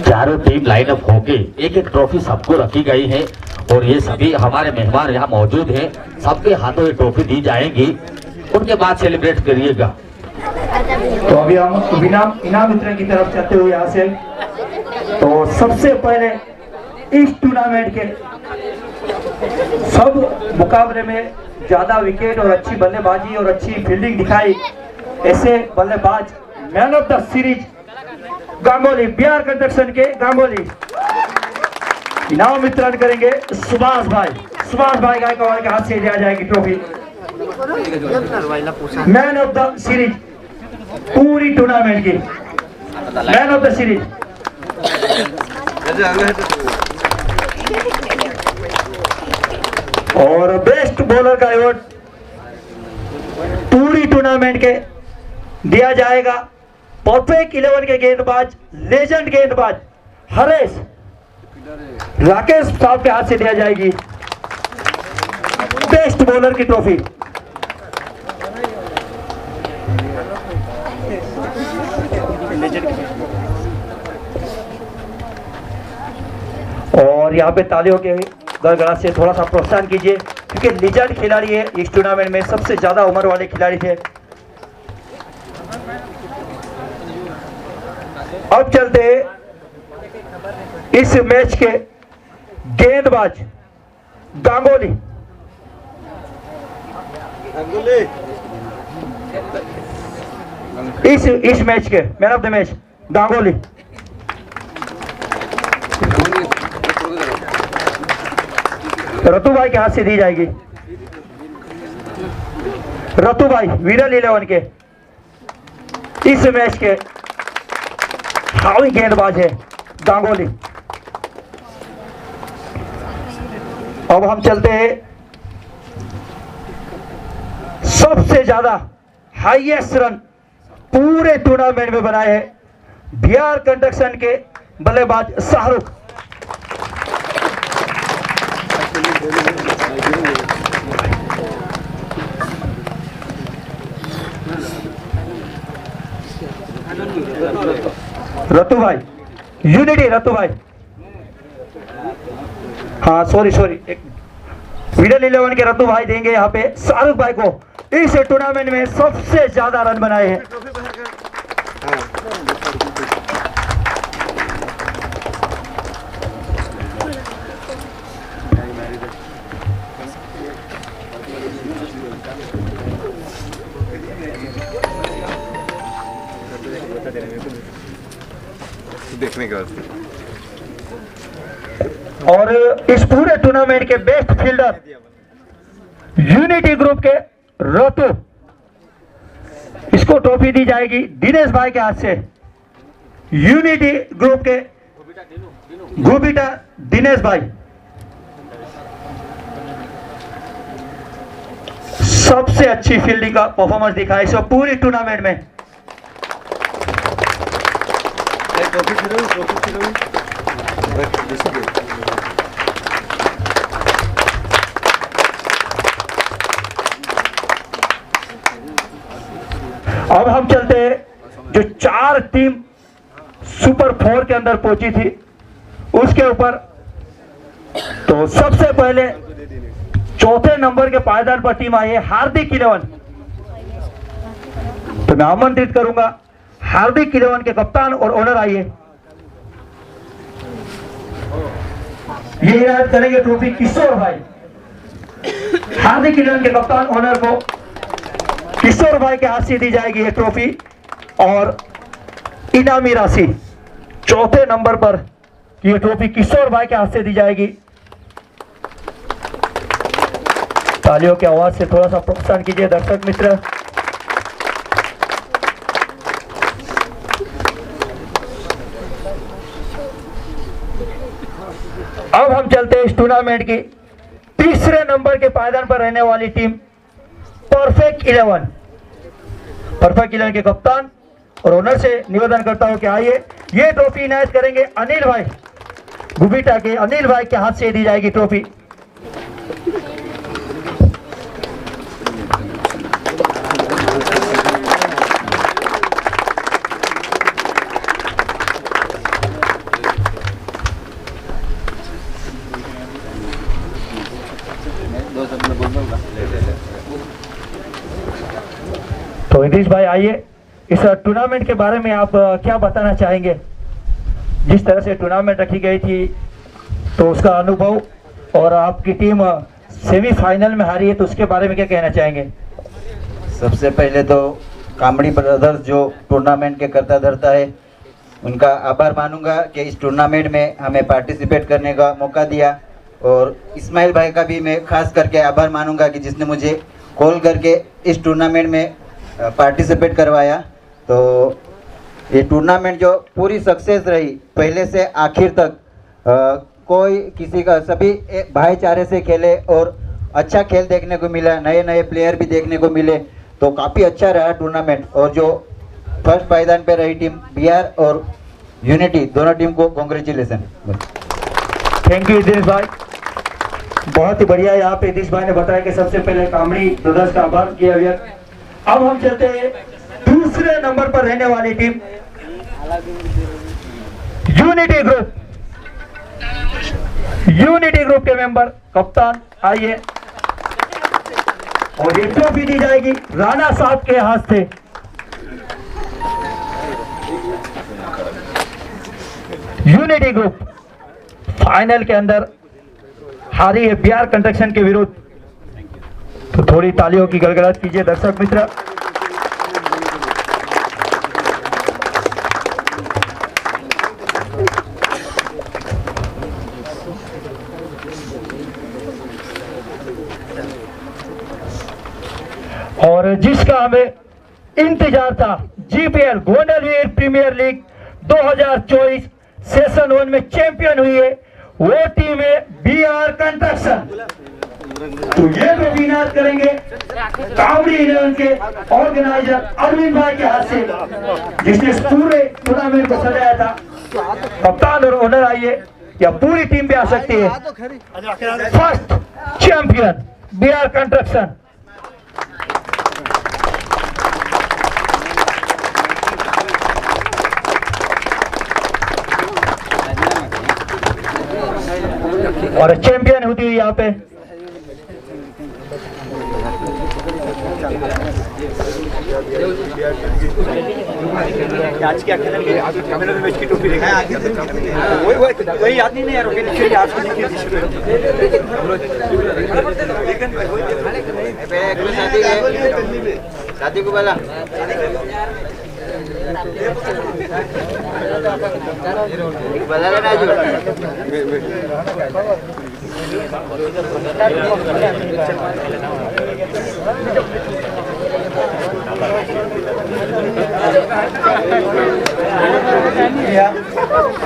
[SPEAKER 1] चारों टीम लाइनअप होके एक एक ट्रॉफी सबको रखी गई है और ये सभी हमारे मेहमान यहाँ मौजूद हैं, सबके हाथों ये ट्रॉफी दी जाएगी। उनके बाद सेलिब्रेट करिएगा।
[SPEAKER 6] तो अभी हम इनाम वितरण की तरफ चलते हुए यहाँ से, तो सबसे पहले इस टूर्नामेंट के सब मुकाबले में ज्यादा विकेट और अच्छी बल्लेबाजी और अच्छी फील्डिंग दिखाई ऐसे बल्लेबाज man of the series Ganguly, BR construction के गांगुली इनाम वितरण करेंगे। सुभाष भाई गायकवाड़ के हाथ से दिया जाएगी trophy. Man of the series पूरी टूर्नामेंट की मैन ऑफ द सीरीज। और बेस्ट बॉलर का अवार्ड पूरी टूर्नामेंट के दिया जाएगा परफेक्ट 11 के गेंदबाज, लेजेंड गेंदबाज हरेश राकेश साहब के हाथ से दिया जाएगी बेस्ट बॉलर की ट्रॉफी। और यहाँ पे तालियों के गड़गड़ा से थोड़ा सा प्रोत्साहन कीजिए क्योंकि लीजेंड खिलाड़ी है, इस टूर्नामेंट में सबसे ज्यादा उम्र वाले खिलाड़ी थे। अब चलते इस मैच के गेंदबाज गांगुली। इस मैच के man of the match Ganguly. रतु भाई के हाथ से दी जाएगी। रतु भाई वीरल 11 के इस मैच के हावी गेंदबाज है गांगुली। अब हम चलते हैं सबसे ज्यादा हाईएस्ट रन पूरे टूर्नामेंट में बनाए हैं बीआर कंस्ट्रक्शन के बल्लेबाज शाहरुख। रतु भाई यूनिटी, रतु भाई हाँ सॉरी एक वीडल 11 के रतु भाई देंगे यहाँ पे शाहरुख भाई को। इस टूर्नामेंट में सबसे ज्यादा रन बनाए हैं।
[SPEAKER 5] देखने के बाद
[SPEAKER 6] और इस पूरे टूर्नामेंट के बेस्ट फील्डर यूनिटी ग्रुप के रतु, इसको ट्रॉफी दी जाएगी दिनेश भाई के हाथ से। यूनिटी ग्रुप के गोबिटा दिनेश भाई सबसे अच्छी फील्डिंग का परफॉर्मेंस दिखा है इस पूरी टूर्नामेंट में। अब हम चलते हैं जो 4 टीम सुपर 4 के अंदर पहुंची थी उसके ऊपर। तो सबसे पहले चौथे नंबर के पायदान पर टीम आई है हार्दिक 11। तो मैं आमंत्रित करूंगा हार्दिक 11 के कप्तान और ओनर आइए। ये इनायत करेंगे ट्रॉफी किशोर भाई। हार्दिक 11 के कप्तान ओनर को किशोर भाई के हाथ से दी जाएगी ये ट्रॉफी और इनामी राशि। चौथे नंबर पर ये ट्रॉफी किशोर भाई के हाथ से दी जाएगी। तालियों की आवाज से थोड़ा सा प्रोत्साहन कीजिए दर्शक मित्र। अब हम चलते हैं इस टूर्नामेंट की तीसरे नंबर के पायदान पर रहने वाली टीम परफेक्ट 11। परफेक्ट 11 के कप्तान और ओनर से निवेदन करता हूं कि आइए ये ट्रॉफी इनायत करेंगे अनिल भाई। गुबिटा के अनिल भाई के हाथ से दी जाएगी ट्रॉफी। तो नीतीश भाई आइए, इस टूर्नामेंट के बारे में आप क्या बताना चाहेंगे? जिस तरह से टूर्नामेंट रखी गई थी तो उसका अनुभव, और आपकी टीम सेमीफाइनल में हारी है तो उसके बारे में क्या कहना चाहेंगे?
[SPEAKER 7] सबसे पहले तो कामड़ी ब्रदर्स जो टूर्नामेंट के करता धरता है उनका आभार मानूंगा कि इस टूर्नामेंट में हमें पार्टिसिपेट करने का मौका दिया, और इस्माइल भाई का भी मैं खास करके आभार मानूंगा कि जिसने मुझे कॉल करके इस टूर्नामेंट में पार्टिसिपेट करवाया। तो ये टूर्नामेंट जो पूरी सक्सेस रही पहले से आखिर तक, कोई किसी का सभी भाईचारे से खेले और अच्छा खेल देखने को मिला, नए नए प्लेयर भी देखने को मिले, तो काफ़ी अच्छा रहा टूर्नामेंट। और जो फर्स्ट पायदान पे रही टीम बिहार और यूनिटी, दोनों टीम को कॉन्ग्रेचुलेसन।
[SPEAKER 6] थैंक यू दिनेश भाई, बहुत ही बढ़िया। यहाँ पे दिनेश भाई ने बताया कि सबसे पहले कामड़ी ब्रदर्स का आभार किया गया। अब हम चलते हैं दूसरे नंबर पर रहने वाली team unity group. Unity group के मेंबर कप्तान आइए, और ये ट्रॉफी दी जाएगी राणा साहब के हाथ से। यूनिटी ग्रुप फाइनल के अंदर हारी है बिहार कंस्ट्रक्शन के विरुद्ध। तो थोड़ी तालियों की गड़गड़ाहट कीजिए दर्शक मित्र। और जिसका हमें इंतजार था, GPL Gondal premier league 2024 session 1 में चैंपियन हुई है, वो टीम है बिहार कंस्ट्रक्शन। तो ये ट्रॉफी इनायत करेंगे कावड़ी 11 के ऑर्गेनाइजर अरविंद भाई के हाथ से, जिसने पूरे टूर्नामेंट को सजाया था। कप्तान और ओनर आइए, या पूरी टीम भी आ सकती है। First champion Bihar construction. और चैंपियन होती हुई यहाँ पे
[SPEAKER 5] आज क्या खेलेंगे? आज कैमरा में मैच की टोपी देखा है आगे वही आदमी नहीं यार, ओके आज
[SPEAKER 7] शादी को बोला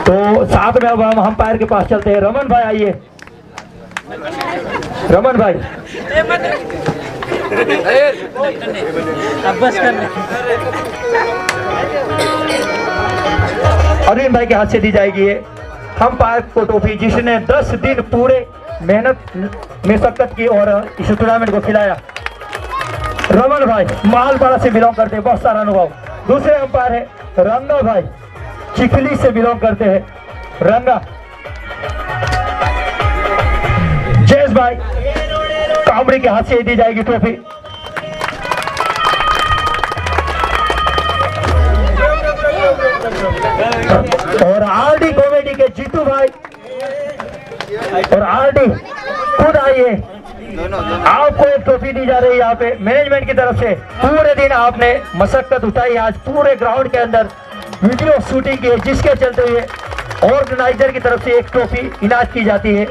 [SPEAKER 6] तो साथ में अब हम अंपायर के पास चलते हैं। रमन भाई आइए। रमन भाई अरविंद भाई के हाथ से दी जाएगी ये अंपायर को ट्रॉफी, जिसने 10 दिन पूरे मेहनत मशक्कत की और इस टूर्नामेंट को खिलाया। रमन भाई मालपाड़ा से बिलोंग करते हैं, बहुत सारा अनुभव। दूसरे अंपायर है रंगा भाई, चिखली से बिलोंग करते हैं। रंगा जयेश भाई, कामड़ी के हाथ से दी जाएगी ट्रॉफी। और आरडी कॉमेडी के जीतू भाई और आरडी खुद आइए, आपको एक ट्रॉफी दी जा रही है यहाँ पे मैनेजमेंट की तरफ से। पूरे दिन आपने मशक्कत उठाई, आज पूरे ग्राउंड के अंदर वीडियो शूटिंग की है, जिसके चलते हुए ऑर्गेनाइजर की तरफ से एक ट्रॉफी इनायत की जाती है।